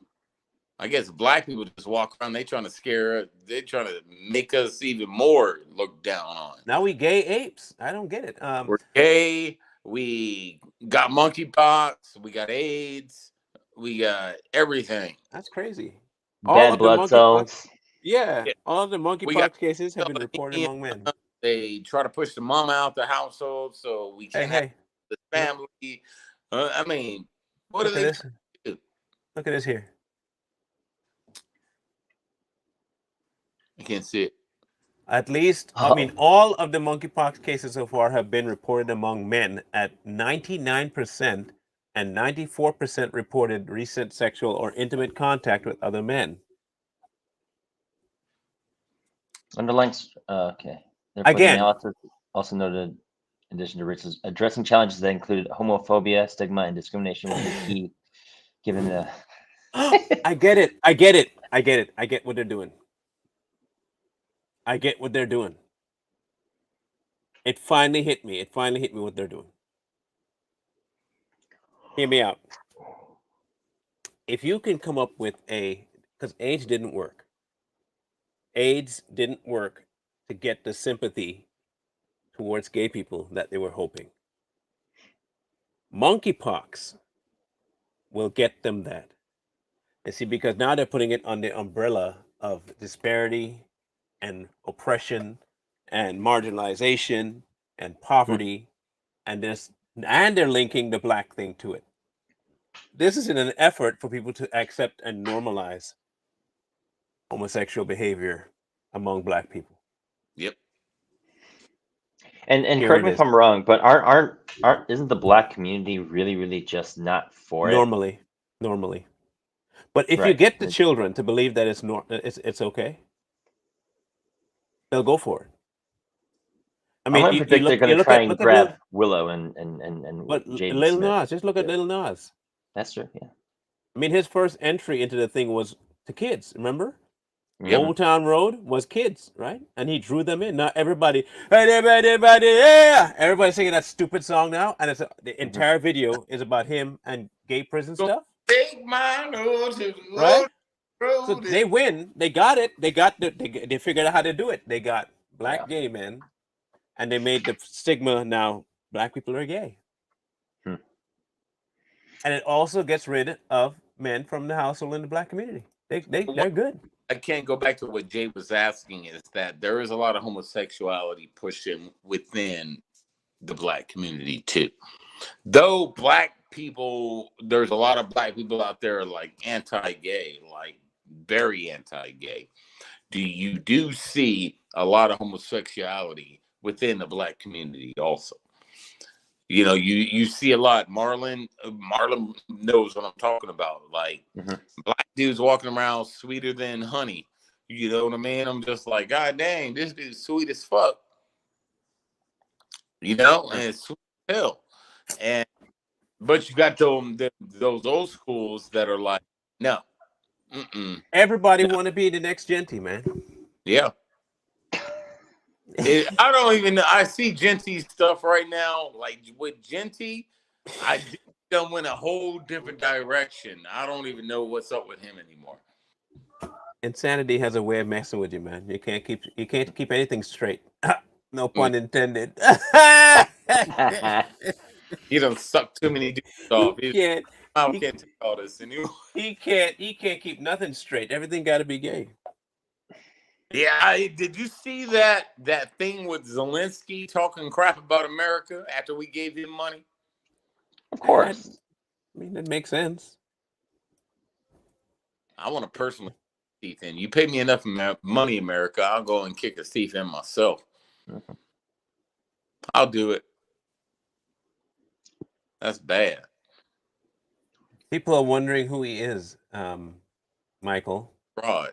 I guess black people just walk around. They trying to scare. They trying to make us even more look down on. Now we gay apes. I don't get it. We're gay. We got monkeypox. We got AIDS. We got everything. That's crazy. Bad blood cells. Yeah, all of the monkeypox cases have been reported among men. They try to push the mom out the household, so we can't have the family. I mean, what Look are they at this. Look at this here. I can't see it. At least, I mean, all of the monkeypox cases so far have been reported among men at 99%, and 94% reported recent sexual or intimate contact with other men. Underlying, okay. Therefore, the analysis also noted, in addition to riches, addressing challenges that included homophobia, stigma, and discrimination will be key, given the. I get it. I get it. I get it. I get what they're doing. I get what they're doing. It finally hit me. It finally hit me what they're doing. Hear me out. If you can come up with because AIDS didn't work. AIDS didn't work to get the sympathy towards gay people that they were hoping. Monkeypox will get them that. You see, because now they're putting it on the umbrella of disparity and oppression and marginalization and poverty, and they're linking the black thing to it. This is in an effort for people to accept and normalize homosexual behavior among black people. Yep. And correct me if I'm wrong, but isn't the black community really just not for it? Normally. But if you get the children to believe that it's okay, they'll go for it. I mean, I'm predict they're going to try and grab Willow and Jaden Lil Smith. Nas. Just look at Lil Nas. That's true. Yeah. I mean, his first entry into the thing was to kids. Remember, Yep. Town Road was kids, right? And he drew them in. Now everybody, yeah, everybody's singing that stupid song now, and the entire video is about him and gay prison stuff. Take my nose, right? So they win. They got it. They figured out how to do it. They got black gay men, and they made the stigma now black people are gay. And it also gets rid of men from the household in the black community. They're good. I can't go back to what Jay was asking, is that there is a lot of homosexuality pushing within the black community too. Though black people, there's a lot of black people out there like anti-gay, like very anti-gay. You do see a lot of homosexuality within the black community also. You know, you see a lot. Marlon knows what I'm talking about. Like black dudes walking around sweeter than honey. You know what I mean? I'm just like, God dang, this dude's sweet as fuck. You know, and it's sweet as hell. But you got those old schools that are like, no. Everybody want to be the next Genty, man. Yeah. I don't even know. I see Genty stuff right now. Like with Genty, I done went a whole different direction. I don't even know what's up with him anymore. Insanity has a way of messing with you, man. You can't keep anything straight. No pun intended. He done sucked too many dudes off. He can't take all this anymore. He can't keep nothing straight. Everything got to be gay. Yeah, did you see that thing with Zelensky talking crap about America after we gave him money? Of course. I mean, that makes sense. I want to personally kick Steve in. You pay me enough money, America, I'll go and kick a Steve in myself. I'll do it. That's bad. People are wondering who he is, Michael. Fraud.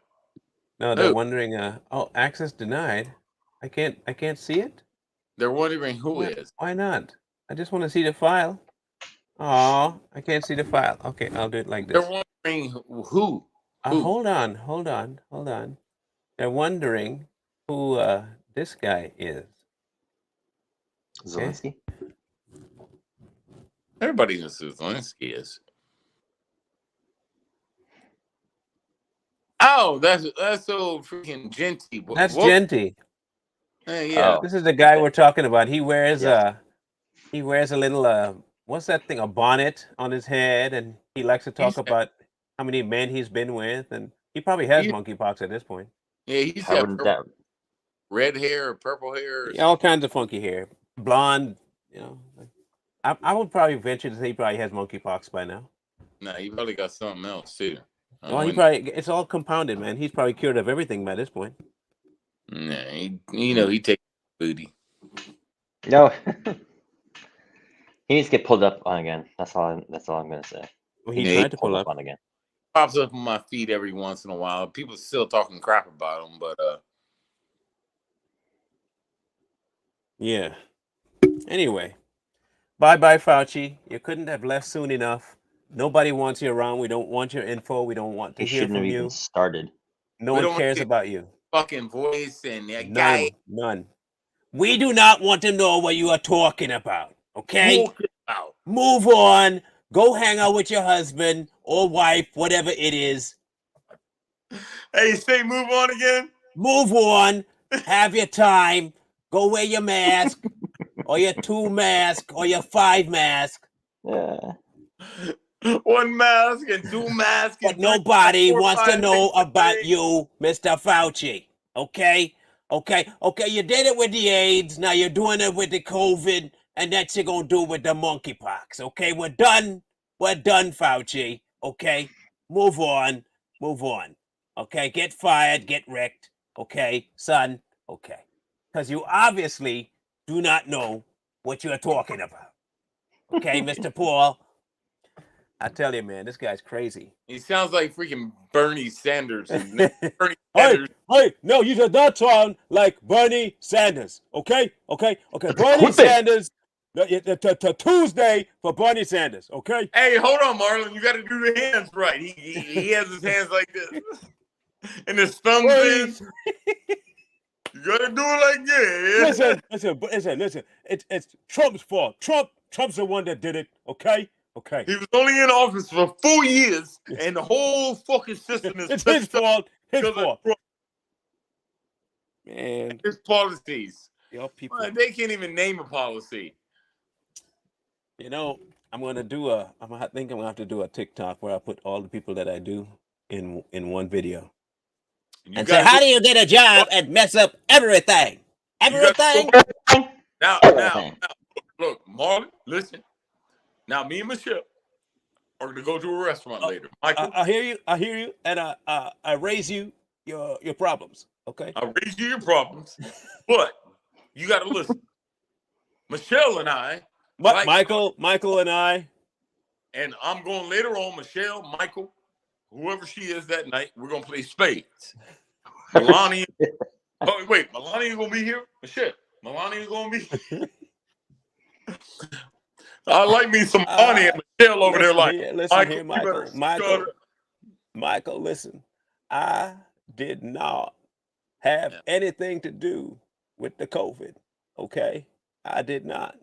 No, they're wondering. Oh, access denied. I can't see it. They're wondering who is. Why not? I just want to see the file. Oh, I can't see the file. Okay, I'll do it like this. They're wondering who. Hold on. They're wondering who this guy is. Zelensky. Everybody knows who Zelensky is. Oh, that's so freaking Genty. That's Genty. Yeah. This is the guy we're talking about. He wears a little what's that thing? A bonnet on his head, and he likes to talk about how many men he's been with, and he probably has monkeypox at this point. Yeah, he's got red hair or purple hair. All kinds of funky hair. Blonde, you know. I would probably venture to say he probably has monkeypox by now. No, he probably got something else too. Well, it's all compounded, man. He's probably cured of everything by this point. Nah, he takes booty. No. He needs to get pulled up on again. That's all I'm gonna say. Well, he tried to pull up on again. Pops up on my feed every once in a while. People still talking crap about him, but yeah. Anyway, bye Fauci. You couldn't have left soon enough. Nobody wants you around. We don't want your info. We don't want to hear from you. Even started. No one cares about you. Fucking voice and that guy. None. We do not want to know what you are talking about. Okay? Move on. Go hang out with your husband or wife, whatever it is. Hey, say move on again. Move on. Have your time. Go wear your mask or your 2 mask or your 5 mask. Yeah. 1 mask and 2 masks. But nobody wants to know about you, Mr. Fauci. Okay? You did it with the AIDS. Now you're doing it with the COVID. And that's you're going to do with the monkeypox. Okay? We're done. We're done, Fauci. Okay? Move on. Okay? Get fired. Get wrecked. Okay? Son. Okay. Because you obviously do not know what you're talking about. Okay, Mr. Paul? I tell you, man, this guy's crazy. He sounds like freaking Bernie Sanders. Hey, no, you do not sound like Bernie Sanders. Okay. Bernie Sanders. Tuesday for Bernie Sanders. Okay. Hey, hold on, Marlon. You got to do the hands right. He has his hands like this, and his thumbs in. You got to do it like this. Listen. It's Trump's fault. Trump's the one that did it. Okay. He was only in office for 4 years, and the whole fucking system is it's his fault. Man, his policies. People. They can't even name a policy. You know, I think I'm gonna have to do a TikTok where I put all the people that I do in one video. And say, how do you get a job and mess up everything? Everything. Now, look, Marlon, listen. Now, me and Michelle are going to go to a restaurant later. Michael, I hear you, and I raise you your problems. Okay, I raise you your problems, but you got to listen. Michelle and I, Michael and I, and I'm going later on. Michelle, Michael, whoever she is that night, we're going to play spades. Melania, Melania going to be here. Michelle, Melania going to be here. I like me some Bonnie and Michelle over there. Michael, listen. I did not have anything to do with the COVID. Okay, I did not.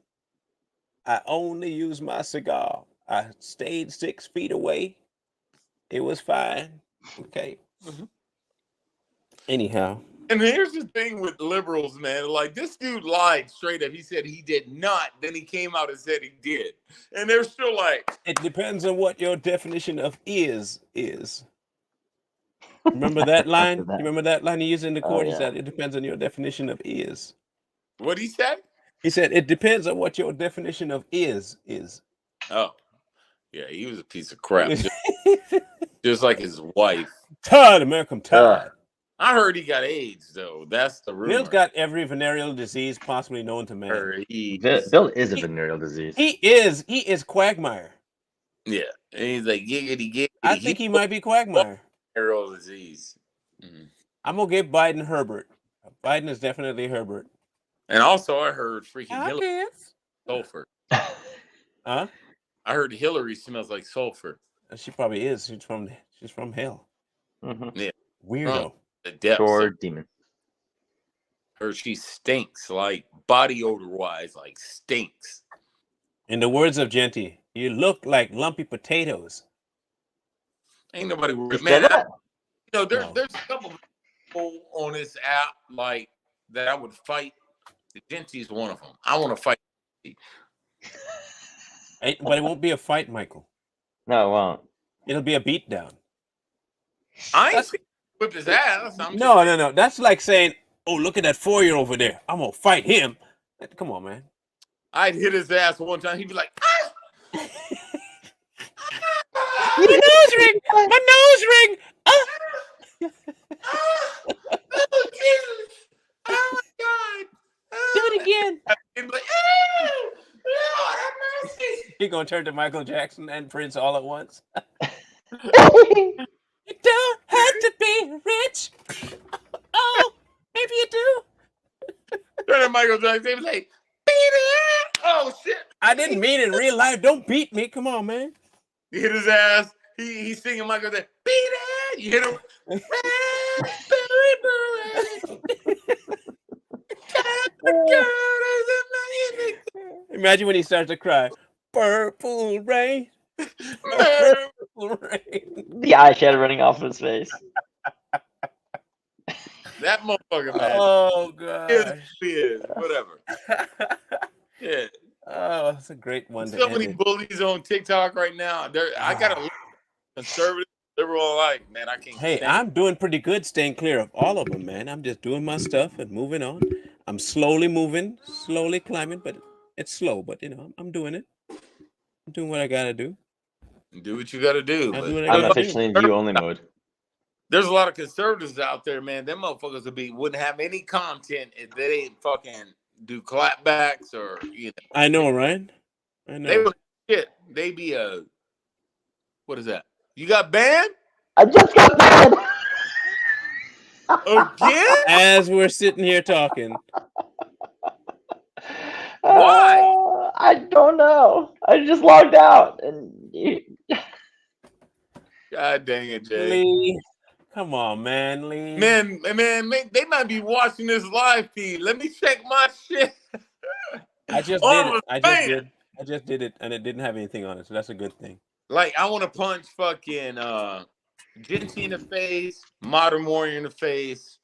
I only used my cigar. I stayed 6 feet away. It was fine. Okay. Anyhow. And here's the thing with liberals, man. Like, this dude lied straight up. He said he did not. Then he came out and said he did. And they're still like... It depends on what your definition of is. Remember that line? You remember that line he used in the court? He said, it depends on your definition of is. What'd he say? He said, it depends on what your definition of is. Oh. Yeah, he was a piece of crap. just like his wife. Tired, America, I'm tired. I heard he got AIDS, though. That's the rumor. Bill's got every venereal disease possibly known to man. Bill is a venereal disease. He is Quagmire. Yeah. And he's like, giggity. I think he might be Quagmire. Venereal disease. Mm-hmm. I'm gonna give Biden Herbert. Biden is definitely Herbert. And also, I heard freaking Hillary sulfur. Huh? I heard Hillary smells like sulfur. She probably is. She's from hell. Mm-hmm. Yeah, weirdo. The depths Pure of demon. her. She stinks, like body odor wise, like stinks. In the words of Genty, you look like lumpy potatoes. Ain't nobody worried, man. There's a couple of people on this app like that I would fight. The Genty's one of them. I want to fight. But it won't be a fight, Michael. No, it won't. It'll be a beatdown. I ain't whip his ass. No. That's like saying, "Oh, look at that 4-year over there. I'm gonna fight him." Come on, man. I'd hit his ass one time. He'd be like, "Ah! My nose ring! My nose ring! Ah! Oh, Jesus! Oh my God! Do it again!" He'd be like, Lord have mercy! He gonna turn to Michael Jackson and Prince all at once. You don't have to be rich. Oh, maybe you do. Turn to Michael Jackson. He was like, beat it! Oh shit! I didn't mean in real life. Don't beat me. Come on, man. You hit his ass. He's singing Michael Jackson. Beat it! You hit him. Imagine when he starts to cry. Purple rain. Purple rain. The eyeshadow running off his face. That motherfucker, man. Oh gosh. Whatever. Yeah. Oh, that's a great one. So many bullies on TikTok right now. I got a conservative, liberal alike, man. I can't. Hey, I'm doing pretty good staying clear of all of them, man. I'm just doing my stuff and moving on. I'm slowly moving, slowly climbing, but it's slow. But I'm doing it. I'm doing what I gotta do. Do what you gotta do. I'm officially in view only mode. There's a lot of conservatives out there, man. Them motherfuckers wouldn't have any content if they didn't fucking do clapbacks or I know, right? I know. They would shit. They be what is that? You got banned? I just got banned. Again? As we're sitting here talking. Why? I don't know. I just logged out and. God dang it, Jay. Lee. Come on, man, Lee. Man, they might be watching this live feed. Let me check my shit. I just did it. I just did it, and it didn't have anything on it, so that's a good thing. Like, I want to punch fucking Genty in the face, Modern Warrior in the face.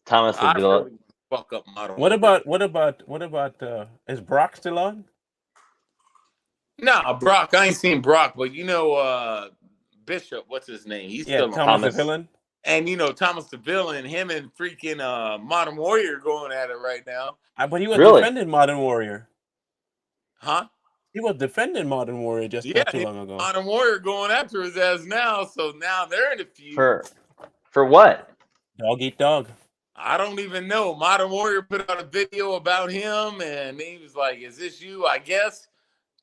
Thomas would be really fuck up Modern What Warrior. about is Brock still on? Nah, Brock. I ain't seen Brock, but Bishop, what's his name? He's still on. Thomas the Villain. And Thomas the Villain, him and freaking Modern Warrior going at it right now. But he was defending Modern Warrior. Huh? He was defending Modern Warrior just not too long ago. Modern Warrior going after his ass now, so now they're in a feud. For what? Dog eat dog. I don't even know. Modern Warrior put out a video about him, and he was like, "Is this you?" I guess.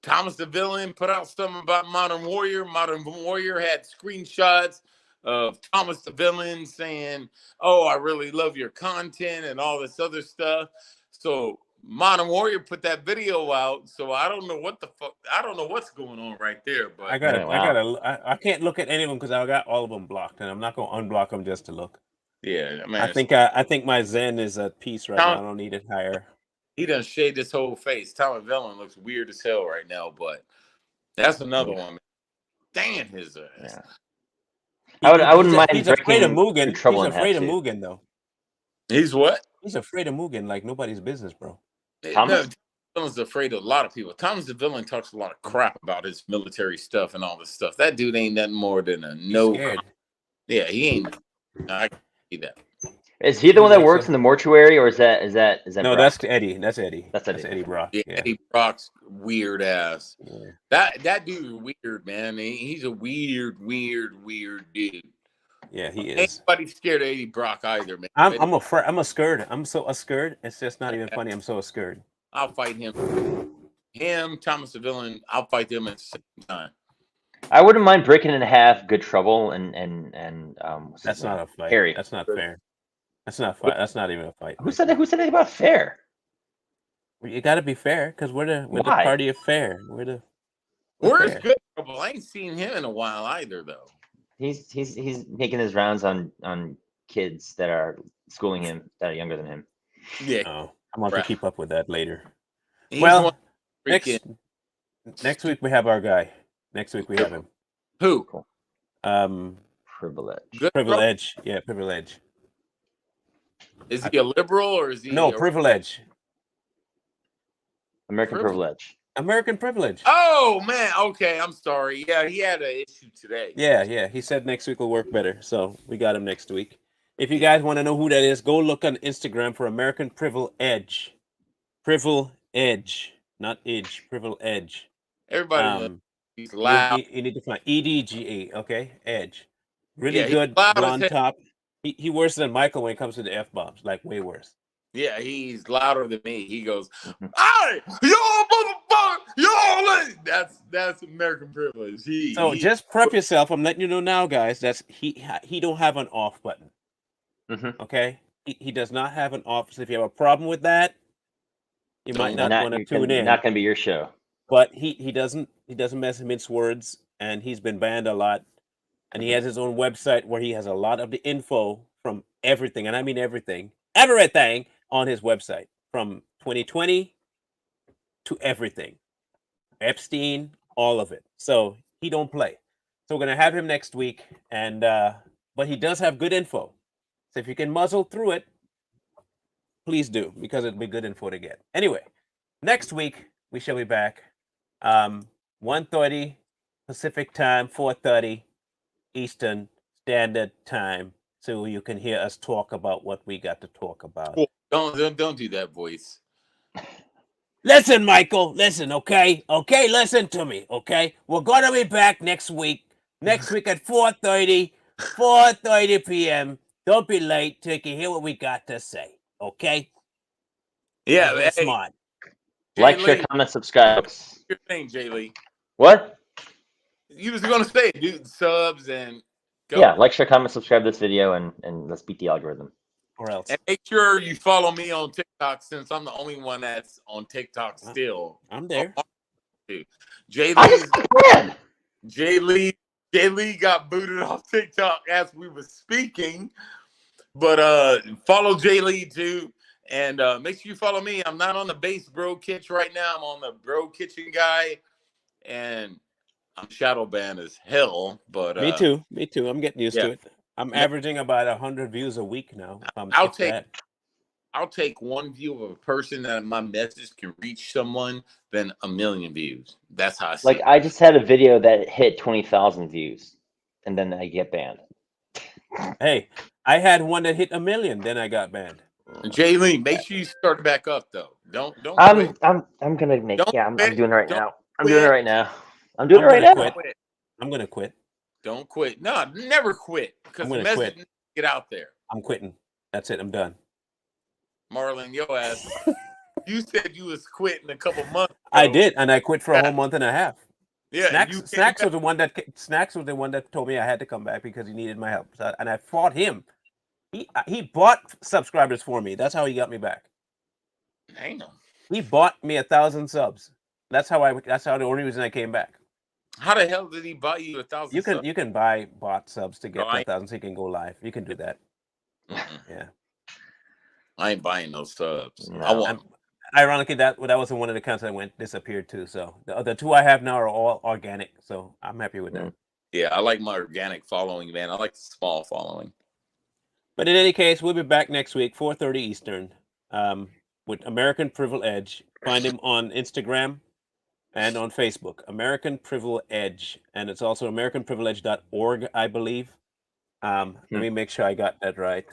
Thomas the Villain put out something about Modern Warrior. Modern Warrior had screenshots of Thomas the Villain saying, "Oh, I really love your content," and all this other stuff. So Modern Warrior put that video out. So I don't know what the fuck. I don't know what's going on right there. But I can't look at any of them because I got all of them blocked, and I'm not gonna unblock them just to look. Yeah, man. I think my Zen is at peace right now. I don't need it higher. He done shaved his whole face. Thomas Villain looks weird as hell right now, but that's another one. Dang his ass. Yeah. I wouldn't mind. He's afraid of Mugen. He's afraid of Mugen, though. He's what? He's afraid of Mugen like nobody's business, bro. Thomas Villain's afraid of a lot of people. Thomas the Villain talks a lot of crap about his military stuff and all this stuff. That dude ain't nothing more than a Yeah, he ain't. I can see that. Is he the one that works in the mortuary, or is that No, Brock? that's Eddie. That's Eddie. That's Eddie Brock. Yeah, Eddie Brock's weird ass. Yeah. That dude is weird, man. He's a weird dude. Yeah, he is. Ain't nobody scared of Eddie Brock either, man. I'm afraid. I'm scared. I'm so scared. It's just not even funny. I'm so scared. I'll fight him. Thomas the Villain. I'll fight them at the same time. I wouldn't mind breaking in half Good Trouble and that's not a fight. Harry. That's not fair. That's not fight. That's not even a fight. Who said that? Who said anything about fair? You got to be fair because we're the party of fair. Where's Good Trouble? I ain't seen him in a while either, though. He's making his rounds on kids that are schooling him that are younger than him. Yeah, I'm going to keep up with that later. He's well, next week we have our guy. Next week we have him. Who? Privilege. Privilege. Yeah, Privilege. Is he a liberal or is he? No, Privilege. American Privilege. American Privilege. Oh man, okay, I'm sorry. Yeah, he had an issue today. Yeah. He said next week will work better, so we got him next week. If you guys want to know who that is, go look on Instagram for American Privilege. Privilege, not Edge. Privilege. Everybody knows he's loud. You need to find EDGA. Okay, Edge. Really good blonde top. He worse than Michael when it comes to the F-bombs, like way worse. Yeah, he's louder than me. He goes, "Hey, y'all motherfucker, y'all!" That's American Privilege. Just prep yourself. I'm letting you know now, guys. That's he don't have an off button. Okay, he does not have an off. So if you have a problem with that, you might not want to tune in. Not going to be your show. But he doesn't mince words, and he's been banned a lot. And he has his own website where he has a lot of the info from everything, and I mean everything on his website from 2020 to everything. Epstein, all of it. So he don't play. So we're gonna have him next week, and but he does have good info. So if you can muzzle through it, please do, because it'll be good info to get. Anyway, next week we shall be back. 1:30 Pacific time, 4:30 Eastern Standard Time, so you can hear us talk about what we got to talk about. Don't do that voice. Listen, Michael. Listen, okay? Okay, listen to me, okay? We're gonna be back next week. Next week at 4:30 p.m. Don't be late till you can hear what we got to say, okay? Yeah, that's smart. Like, share, comment, subscribe. Your thing, Jay Lee. What? You was gonna say, dude, subs and go. Yeah, like, share, comment, subscribe to this video, and let's beat the algorithm. Or else. And make sure you follow me on TikTok, since I'm the only one that's on TikTok still. I'm there. Jay Lee got booted off TikTok as we were speaking. But follow Jay Lee too. And make sure you follow me. I'm not on the base bro kitchen right now. I'm on the bro kitchen guy. And I'm shadow banned as hell. But me too. I'm getting used to it. I'm averaging about 100 views a week now. I'll take one view of a person that my message can reach someone than a million views. That's how I see it. I just had a video that hit 20,000 views, and then I get banned. Hey, I had one that hit 1 million, then I got banned. Jay Lee, make sure you start back up though. Don't. I'm gonna make. I'm doing it right now. I'm doing it right now. I'm gonna quit. Don't quit. No, never quit. Because the message needs to get out there. I'm quitting. That's it. I'm done. Marlon, your ass. You said you was quitting a couple months ago. I did, and I quit for a whole month and a half. Yeah, Snacks was the one that told me I had to come back because he needed my help, and I fought him. He bought subscribers for me. That's how he got me back. I know. He bought me 1,000 subs. That's how the only reason I came back. How the hell did he buy you 1,000 subs? You can buy bot subs to get 1,000 so you can go live. You can do that. Yeah. I ain't buying no subs. No, ironically, that was one of the accounts that disappeared too. So the two I have now are all organic. So I'm happy with that. Yeah, I like my organic following, man. I like the small following. But in any case, we'll be back next week, 4:30 Eastern, with American Privilege. Find him on Instagram and on Facebook, American Privilege, and it's also AmericanPrivilege.org, I believe. Let me make sure I got that right,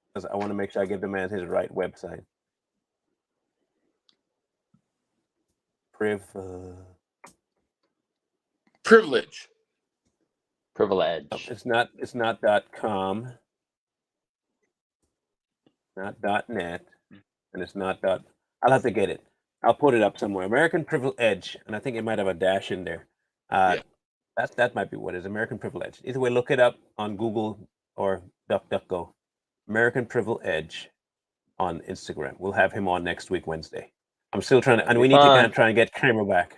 because I want to make sure I give the man his right website. Privilege. It's not .com. Not .net, and it's not . I'll have to get it. I'll put it up somewhere. American Privilege, and I think it might have a dash in there. That might be what it is. American Privilege. Either way, look it up on Google or DuckDuckGo. American Privilege Edge on Instagram. We'll have him on next week, Wednesday. I'm still trying to, and we need to kind of try and get Kramer back.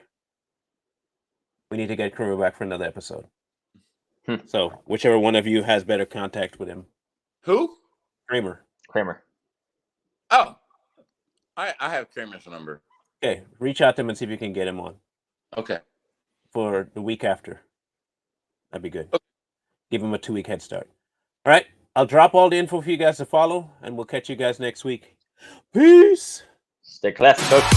We need to get Kramer back for another episode. So whichever one of you has better contact with him. Who? Kramer. Oh, I have Kramer's number. Okay, reach out to him and see if you can get him on. Okay. For the week after. That'd be good. Okay. Give him a 2-week head start. All right, I'll drop all the info for you guys to follow, and we'll catch you guys next week. Peace. Stay classy, folks.